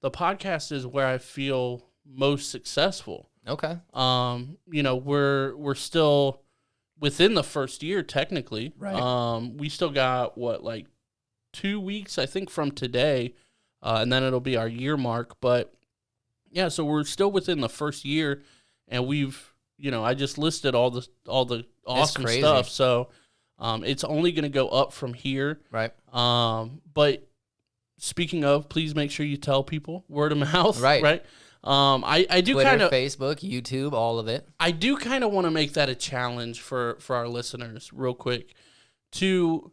Speaker 5: podcast is where I feel most successful.
Speaker 6: Okay.
Speaker 5: You know, we're still within the first year technically.
Speaker 6: Right.
Speaker 5: We still got like 2 weeks, I think, from today, and then it'll be our year mark. But yeah, so we're still within the first year, and we've, I just listed all the awesome
Speaker 6: crazy.
Speaker 5: stuff. So it's only going to go up from here.
Speaker 6: Right.
Speaker 5: But speaking of, please make sure you tell people, word of mouth.
Speaker 6: Right.
Speaker 5: Right. I do
Speaker 6: Twitter,
Speaker 5: kind of
Speaker 6: Facebook, YouTube, all of it.
Speaker 5: I do kind of want to make that a challenge for our listeners, real quick, to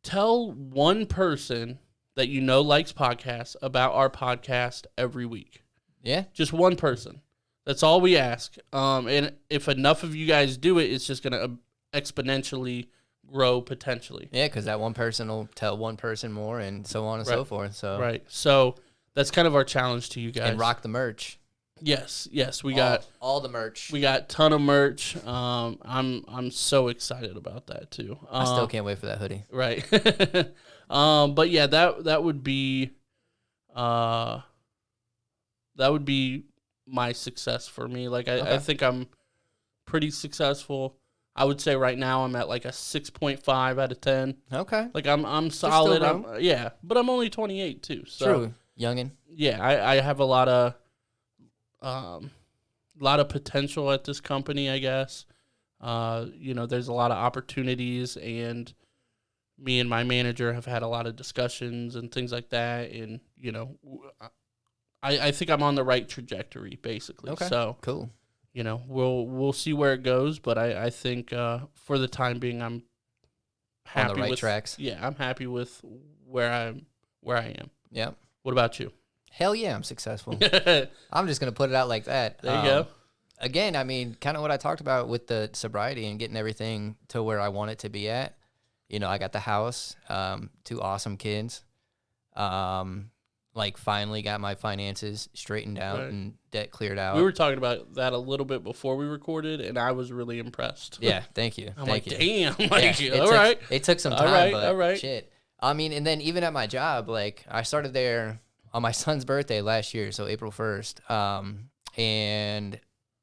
Speaker 5: tell one person that likes podcasts about our podcast every week.
Speaker 6: Yeah.
Speaker 5: Just one person. That's all we ask. And if enough of you guys do it, it's just going to exponentially grow potentially.
Speaker 6: Yeah, because that one person will tell one person more, and so on and so forth. So
Speaker 5: Right. So that's kind of our challenge to you guys.
Speaker 6: And rock the merch.
Speaker 5: Yes. We got
Speaker 6: all the merch.
Speaker 5: We got a ton of merch. I'm so excited about that too.
Speaker 6: I still can't wait for that hoodie.
Speaker 5: Right. But yeah, that would be my success for me. Like I think I'm pretty successful. I would say right now I'm at like a 6.5 out of 10.
Speaker 6: Okay.
Speaker 5: Like I'm solid.
Speaker 6: still
Speaker 5: But I'm only 28 too. So
Speaker 6: True. Youngin.
Speaker 5: yeah, I have a lot of potential at this company, I guess. There's a lot of opportunities, and me and my manager have had a lot of discussions and things like that. And, I think I'm on the right trajectory, basically.
Speaker 6: Okay.
Speaker 5: So,
Speaker 6: cool.
Speaker 5: We'll see where it goes, but I think for the time being, I'm happy
Speaker 6: on the right
Speaker 5: with
Speaker 6: tracks.
Speaker 5: Yeah, I'm happy with where I am.
Speaker 6: Yeah.
Speaker 5: What about you?
Speaker 6: Hell yeah, I'm successful.
Speaker 5: There
Speaker 6: I'm just going to put it out like that.
Speaker 5: you go.
Speaker 6: Again, I mean, kind of what I talked about with the sobriety and getting everything to where I want it to be at. I got the house, 2 awesome kids. Finally got my finances straightened out and debt cleared out.
Speaker 5: We were talking about that a little bit before we recorded, and I was really impressed.
Speaker 6: Yeah, thank you.
Speaker 5: I'm
Speaker 6: thank
Speaker 5: like,
Speaker 6: you.
Speaker 5: damn. Like,
Speaker 6: Yeah,
Speaker 5: all right.
Speaker 6: It took some
Speaker 5: All
Speaker 6: time,
Speaker 5: right,
Speaker 6: but
Speaker 5: all right.
Speaker 6: shit. I mean, and then even at my job, like I started there on my son's birthday last year, so April 1st. And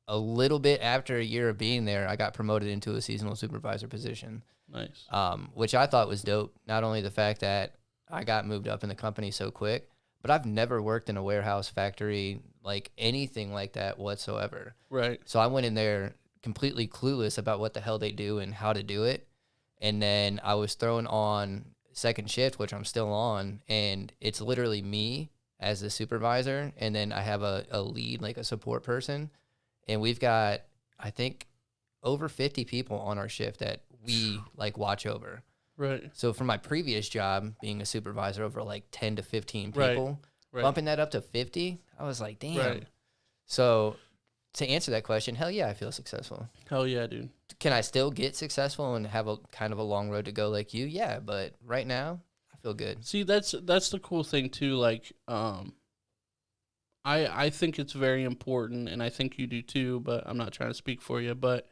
Speaker 6: a little bit after a year of being there, I got promoted into a seasonal supervisor position.
Speaker 5: Nice.
Speaker 6: Which I thought was dope. Not only the fact that I got moved up in the company so quick, but I've never worked in a warehouse, factory, like anything like that whatsoever.
Speaker 5: Right.
Speaker 6: So I went in there completely clueless about what the hell they do and how to do it. And then I was thrown on second shift, which I'm still on, and it's literally me as the supervisor, and then I have a lead, like a support person, and we've got, I think, over 50 people on our shift that we like watch over.
Speaker 5: Right.
Speaker 6: So for my previous job, being a supervisor over like 10 to 15
Speaker 5: Right.
Speaker 6: people,
Speaker 5: Right.
Speaker 6: bumping that up to 50, I was like, damn.
Speaker 5: Right.
Speaker 6: So to answer that question, hell yeah, I feel successful.
Speaker 5: Hell yeah, dude.
Speaker 6: Can I still get successful and have a kind of a long road to go like you? Yeah, but right now, I feel good.
Speaker 5: See, that's the cool thing too. Like, I think it's very important, and I think you do too. But I'm not trying to speak for you, but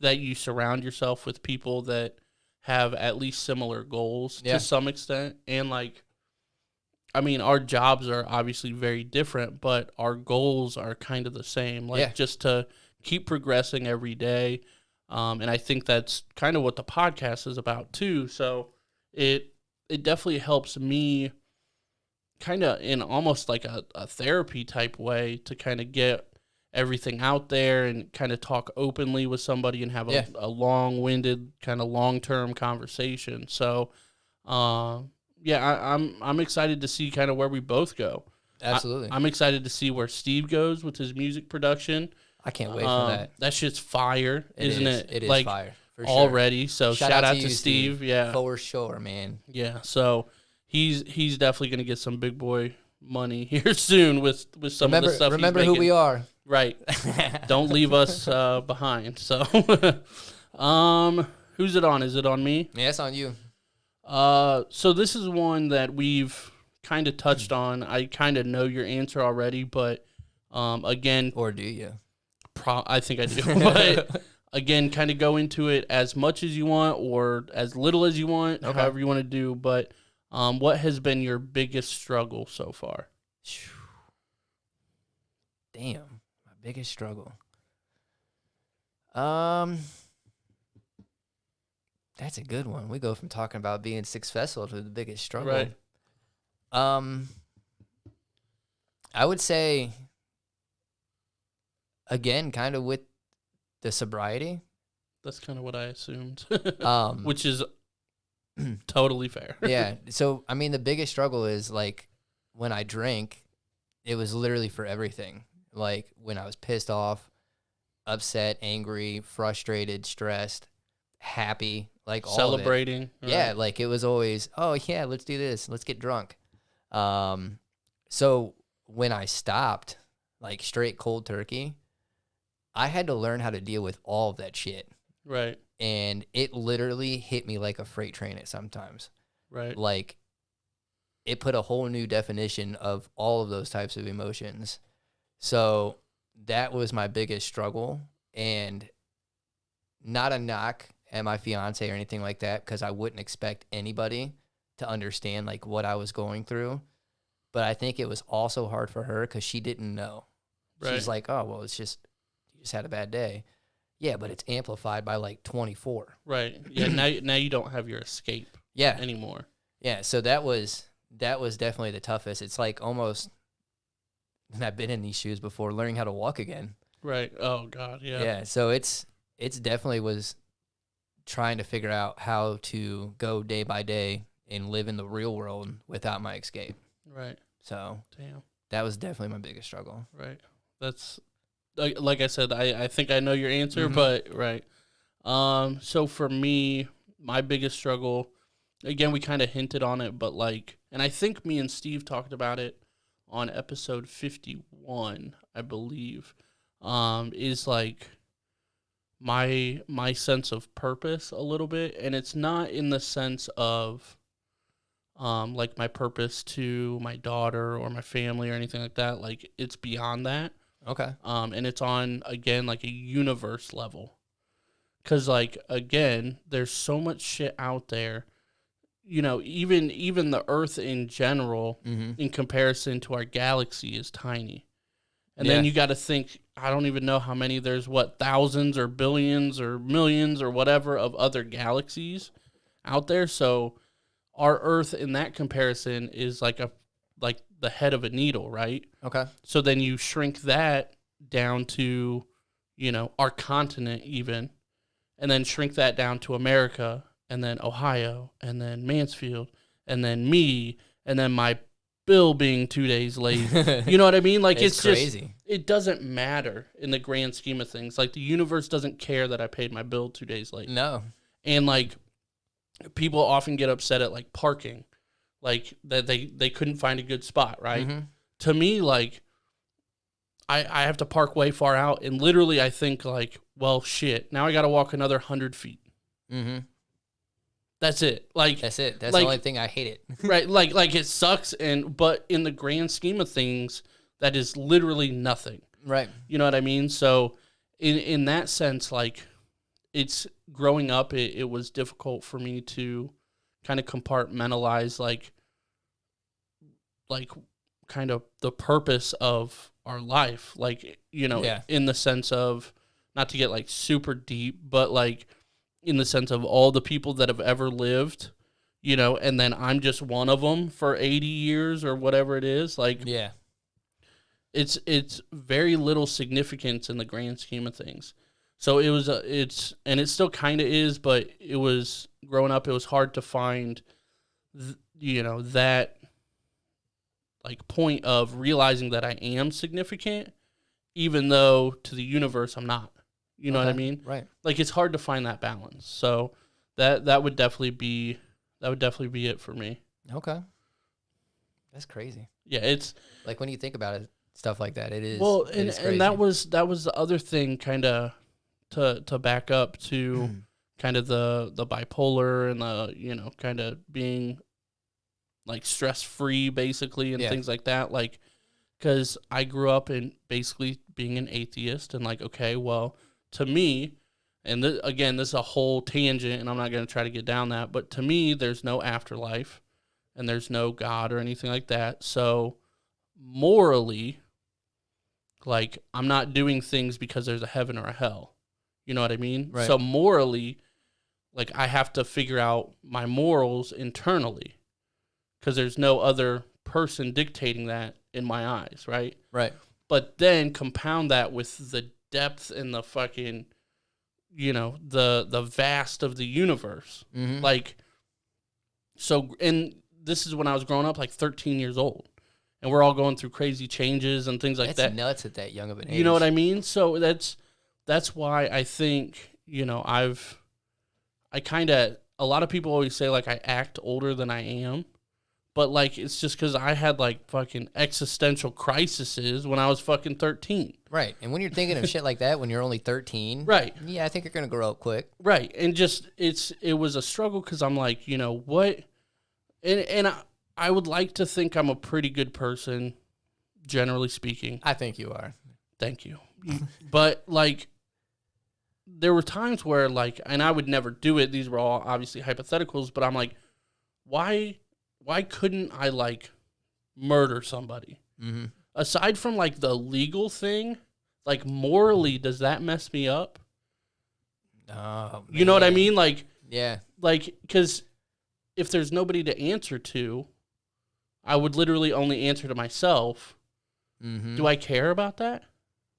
Speaker 5: that you surround yourself with people that have at least similar goals to some extent, and like, I mean, our jobs are obviously very different, but our goals are kind of the same. Like, just to keep progressing every day. And I think that's kind of what the podcast is about too. So it definitely helps me kind of in almost like a therapy type way to kind of get everything out there and kind of talk openly with somebody and have a long-winded kind of long-term conversation. So, I'm excited to see kind of where we both go.
Speaker 6: Absolutely.
Speaker 5: I'm excited to see where Steve goes with his music production.
Speaker 6: I can't wait for that.
Speaker 5: That shit's fire, isn't it?
Speaker 6: It is
Speaker 5: like,
Speaker 6: fire. For sure.
Speaker 5: Already. So shout out to
Speaker 6: you,
Speaker 5: Steve. Yeah.
Speaker 6: For sure, man.
Speaker 5: Yeah. So he's definitely gonna get some big boy money here soon with some of the stuff.
Speaker 6: Remember
Speaker 5: he's
Speaker 6: who
Speaker 5: making.
Speaker 6: we are.
Speaker 5: Right. Don't leave us behind. So who's it on? Is it on me?
Speaker 6: Yeah, it's on you.
Speaker 5: So this is one that we've kind of touched on. I kind of know your answer already, but again,
Speaker 6: Or do you?
Speaker 5: I think I do. But again, kind of go into it as much as you want or as little as you want, however you want to do. But what has been your biggest struggle so far?
Speaker 6: Damn, my biggest struggle. That's a good one. We go from talking about being successful to the biggest struggle.
Speaker 5: Right.
Speaker 6: I would say, again, kind of with the sobriety.
Speaker 5: That's kind of what I assumed,
Speaker 6: Um,
Speaker 5: which is totally fair.
Speaker 6: yeah. So, I mean, the biggest struggle is like when I drank, it was literally for everything. Like when I was pissed off, upset, angry, frustrated, stressed, happy, like all of it.
Speaker 5: Celebrating.
Speaker 6: Yeah,
Speaker 5: right.
Speaker 6: like it was always, oh yeah, let's do this, let's get drunk. So when I stopped, like straight cold turkey, I had to learn how to deal with all of that shit.
Speaker 5: Right.
Speaker 6: And it literally hit me like a freight train at sometimes.
Speaker 5: Right.
Speaker 6: Like it put a whole new definition of all of those types of emotions. So that was my biggest struggle, and not a knock at my fiance or anything like that, because I wouldn't expect anybody to understand like what I was going through. But I think it was also hard for her because she didn't know.
Speaker 5: Right.
Speaker 6: She's like, oh, well, you just had a bad day. Yeah, but it's amplified by like 24.
Speaker 5: Right. Yeah. Now you don't have your escape.
Speaker 6: Yeah.
Speaker 5: Anymore.
Speaker 6: Yeah. So that was definitely the toughest. It's like almost, and I've been in these shoes before, learning how to walk again.
Speaker 5: Right. Oh God. Yeah.
Speaker 6: Yeah. So it's definitely was trying to figure out how to go day by day and live in the real world without my escape.
Speaker 5: Right.
Speaker 6: So
Speaker 5: Damn.
Speaker 6: that was definitely my biggest struggle.
Speaker 5: Right. That's like I said. I think I know your answer, but right. So for me, my biggest struggle, again, we kind of hinted on it, but like, and I think me and Steve talked about it on episode 51, I believe, is like my sense of purpose a little bit, and it's not in the sense of like my purpose to my daughter or my family or anything like that. Like it's beyond that.
Speaker 6: Okay.
Speaker 5: And it's on, again, like a universe level. Because, like, again, there's so much shit out there. You know, even the Earth in general, in comparison to our galaxy, is tiny. And then you got to think, I don't even know how many there's, thousands or billions or millions or whatever of other galaxies out there. So our Earth in that comparison is like the head of a needle, right?
Speaker 6: Okay.
Speaker 5: So then you shrink that down to, you know, our continent even, and then shrink that down to America, and then Ohio, and then Mansfield, and then me, and then my bill being 2 days late. You know what I mean? Like it's
Speaker 6: crazy.
Speaker 5: Just, it doesn't matter in the grand scheme of things. Like the universe doesn't care that I paid my bill 2 days late.
Speaker 6: No.
Speaker 5: And like people often get upset at like parking. Like that they couldn't find a good spot, right? To me, like I have to park way far out, and literally I think like, well, shit, now I got to walk another 100 feet. That's it. Like
Speaker 6: That's it. That's
Speaker 5: like,
Speaker 6: the only thing I hate it.
Speaker 5: Right? Like it sucks, but in the grand scheme of things, that is literally nothing.
Speaker 6: Right.
Speaker 5: You know what I mean? So in that sense, like it's growing up, it was difficult for me to kind of compartmentalize like kind of the purpose of our life, like, you know, in the sense of, not to get like super deep, but like in the sense of all the people that have ever lived, you know, and then I'm just one of them for 80 years or whatever it is. Like, it's very little significance in the grand scheme of things. So it was, and it still kind of is, but it was, growing up, it was hard to find, you know, that like point of realizing that I am significant, even though to the universe I'm not. You know what I mean?
Speaker 6: Right.
Speaker 5: Like it's hard to find that balance. So that would definitely be it for me.
Speaker 6: Okay. That's crazy.
Speaker 5: Yeah, it's
Speaker 6: like when you think about it, stuff like that, it is.
Speaker 5: Well,
Speaker 6: it is
Speaker 5: and that was the other thing, kind of to back up to kind of the bipolar and the, you know, kind of being like stress free basically and things like that. Like, because I grew up in basically being an atheist, and like, okay, well, to me, and again, this is a whole tangent, and I'm not going to try to get down that, but to me, there's no afterlife, and there's no God or anything like that. So morally, like, I'm not doing things because there's a heaven or a hell. You know what I mean?
Speaker 6: Right.
Speaker 5: So morally, like, I have to figure out my morals internally, because there's no other person dictating that in my eyes, right?
Speaker 6: Right.
Speaker 5: But then compound that with the depth and the fucking, the vast of the universe.
Speaker 6: Mm-hmm.
Speaker 5: Like, so, and this is when I was growing up, like 13 years old. And we're all going through crazy changes and things like
Speaker 6: That's
Speaker 5: that.
Speaker 6: nuts at that young of an age.
Speaker 5: You know what I mean? So that's why I think, a lot of people always say, like, I act older than I am. But, like, it's just because I had, like, fucking existential crises when I was fucking 13.
Speaker 6: Right. And when you're thinking of shit like that when you're only 13.
Speaker 5: Right.
Speaker 6: Yeah, I think you're going to grow up quick.
Speaker 5: Right. And just, it was a struggle because I'm like, what? And I would like to think I'm a pretty good person, generally speaking.
Speaker 6: I think you are.
Speaker 5: Thank you. But, like, there were times where, like, and I would never do it. These were all obviously hypotheticals, but I'm like, why couldn't I, like, murder somebody?
Speaker 6: Mm-hmm.
Speaker 5: Aside from, like, the legal thing, like, morally, does that mess me up?
Speaker 6: Oh,
Speaker 5: You know what I mean? Like,
Speaker 6: yeah.
Speaker 5: Like, because if there's nobody to answer to, I would literally only answer to myself.
Speaker 6: Mm-hmm.
Speaker 5: Do I care about that?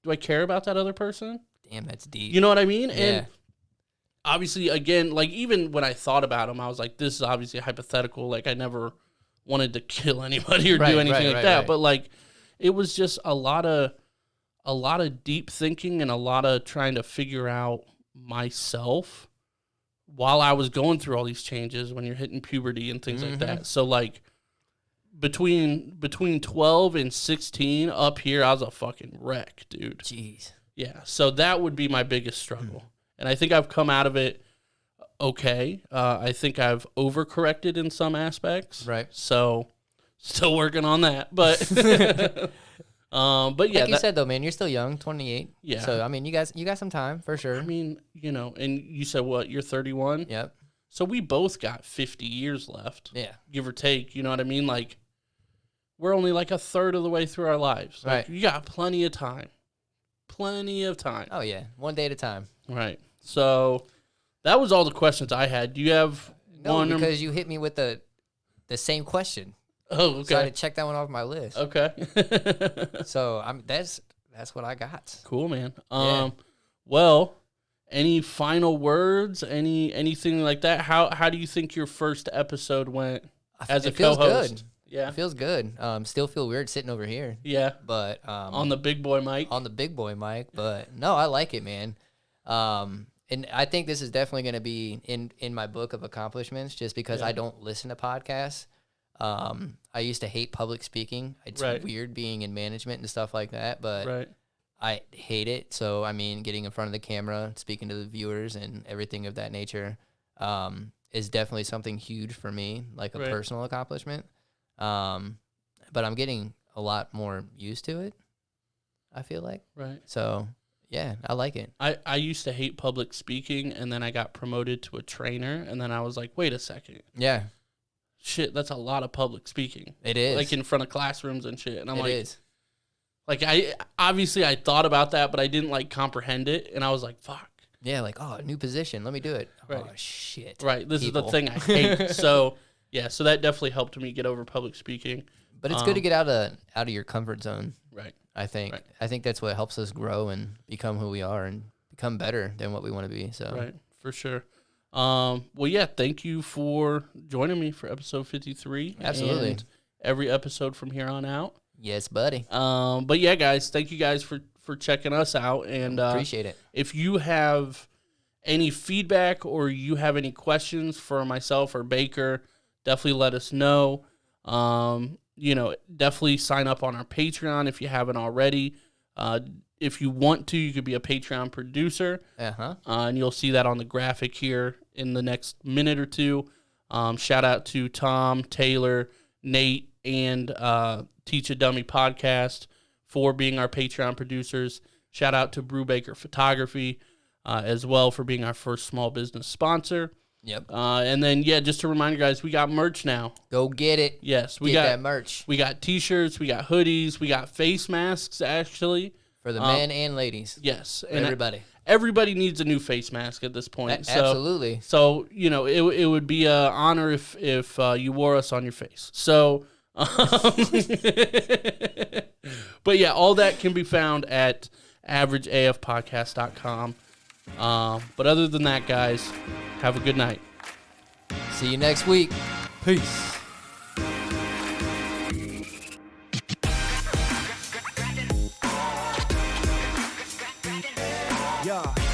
Speaker 5: Do I care about that other person?
Speaker 6: Damn, that's deep.
Speaker 5: You know what I mean?
Speaker 6: Yeah.
Speaker 5: And obviously, again, like, even when I thought about him, I was like, this is obviously hypothetical. Like, I never wanted to kill anybody or do anything like that. Right. But, like, it was just a lot of deep thinking and a lot of trying to figure out myself while I was going through all these changes when you're hitting puberty and things like that. So, like, between 12 and 16 up here, I was a fucking wreck, dude.
Speaker 6: Jeez.
Speaker 5: Yeah, so that would be my biggest struggle. And I think I've come out of it okay. I think I've overcorrected in some aspects.
Speaker 6: Right.
Speaker 5: So, still working on that. But, but yeah.
Speaker 6: Like you said, though, man, you're still young, 28.
Speaker 5: Yeah.
Speaker 6: So, I mean, you got some time, for sure.
Speaker 5: I mean, and you said what, you're 31?
Speaker 6: Yep.
Speaker 5: So, we both got 50 years left.
Speaker 6: Yeah.
Speaker 5: Give or take, you know what I mean? Like, we're only like a third of the way through our lives. Like,
Speaker 6: Right.
Speaker 5: You got plenty of time. Plenty of time.
Speaker 6: Oh, yeah. One day at a time.
Speaker 5: Right. So that was all the questions I had. Do you have one?
Speaker 6: No, because you hit me with the same question.
Speaker 5: Oh, okay.
Speaker 6: So I had to check that one off my list.
Speaker 5: Okay.
Speaker 6: So that's what I got.
Speaker 5: Cool, man.
Speaker 6: Yeah.
Speaker 5: Well, any final words? Anything like that? How do you think your first episode went as a
Speaker 6: feels
Speaker 5: co-host?
Speaker 6: good.
Speaker 5: Yeah.
Speaker 6: It feels good. Still feel weird sitting over here.
Speaker 5: Yeah.
Speaker 6: But
Speaker 5: on the big boy mic.
Speaker 6: On the big boy mic. But no, I like it, man. And I think this is definitely going to be in my book of accomplishments just because I don't listen to podcasts. I used to hate public speaking. It's weird being in management and stuff like that, but I hate it. So, I mean, getting in front of the camera, speaking to the viewers and everything of that nature is definitely something huge for me, like a personal accomplishment. But I'm getting a lot more used to it, I feel like.
Speaker 5: Right.
Speaker 6: So, yeah, I like it.
Speaker 5: I used to hate public speaking, and then I got promoted to a trainer, and then I was like, wait a second.
Speaker 6: Yeah.
Speaker 5: Shit, that's a lot of public speaking.
Speaker 6: It is.
Speaker 5: Like in front of classrooms and shit. And I'm
Speaker 6: it
Speaker 5: like,
Speaker 6: is.
Speaker 5: Like, I thought about that, but I didn't, like, comprehend it, and I was like, fuck.
Speaker 6: Yeah, like, oh, new position, let me do it.
Speaker 5: Right.
Speaker 6: Oh, shit.
Speaker 5: Right, this is the thing I hate. So, yeah, so that definitely helped me get over public speaking.
Speaker 6: But it's good to get out of your comfort zone.
Speaker 5: Right.
Speaker 6: I think. Right. I think that's what helps us grow and become who we are and become better than what we want to be. So
Speaker 5: right, for sure. Well, yeah, thank you for joining me for episode 53.
Speaker 6: Absolutely.
Speaker 5: And every episode from here on out.
Speaker 6: Yes, buddy.
Speaker 5: But yeah, guys, thank you guys for checking us out. And
Speaker 6: appreciate it.
Speaker 5: If you have any feedback or you have any questions for myself or Baker, definitely let us know. Definitely sign up on our Patreon if you haven't already. If you want to, you could be a Patreon producer. And you'll see that on the graphic here in the next minute or two. Shout out to Tom, Taylor, Nate, and Teach a Dummy Podcast for being our Patreon producers. Shout out to Bakeeerrrr Photography as well for being our first small business sponsor.
Speaker 6: Yep.
Speaker 5: And then, yeah, just to remind you guys, we got merch now.
Speaker 6: Go get it.
Speaker 5: Yes, we
Speaker 6: got
Speaker 5: got
Speaker 6: that merch.
Speaker 5: We got T-shirts, we got hoodies, we got face masks, actually.
Speaker 6: For the men and ladies.
Speaker 5: Yes.
Speaker 6: And everybody.
Speaker 5: Everybody needs a new face mask at this point.
Speaker 6: Absolutely.
Speaker 5: So, it would be an honor if you wore us on your face. So, But yeah, all that can be found at averageafpodcast.com. But other than that, guys, have a good night.
Speaker 6: See you next week. Peace.
Speaker 3: Yeah.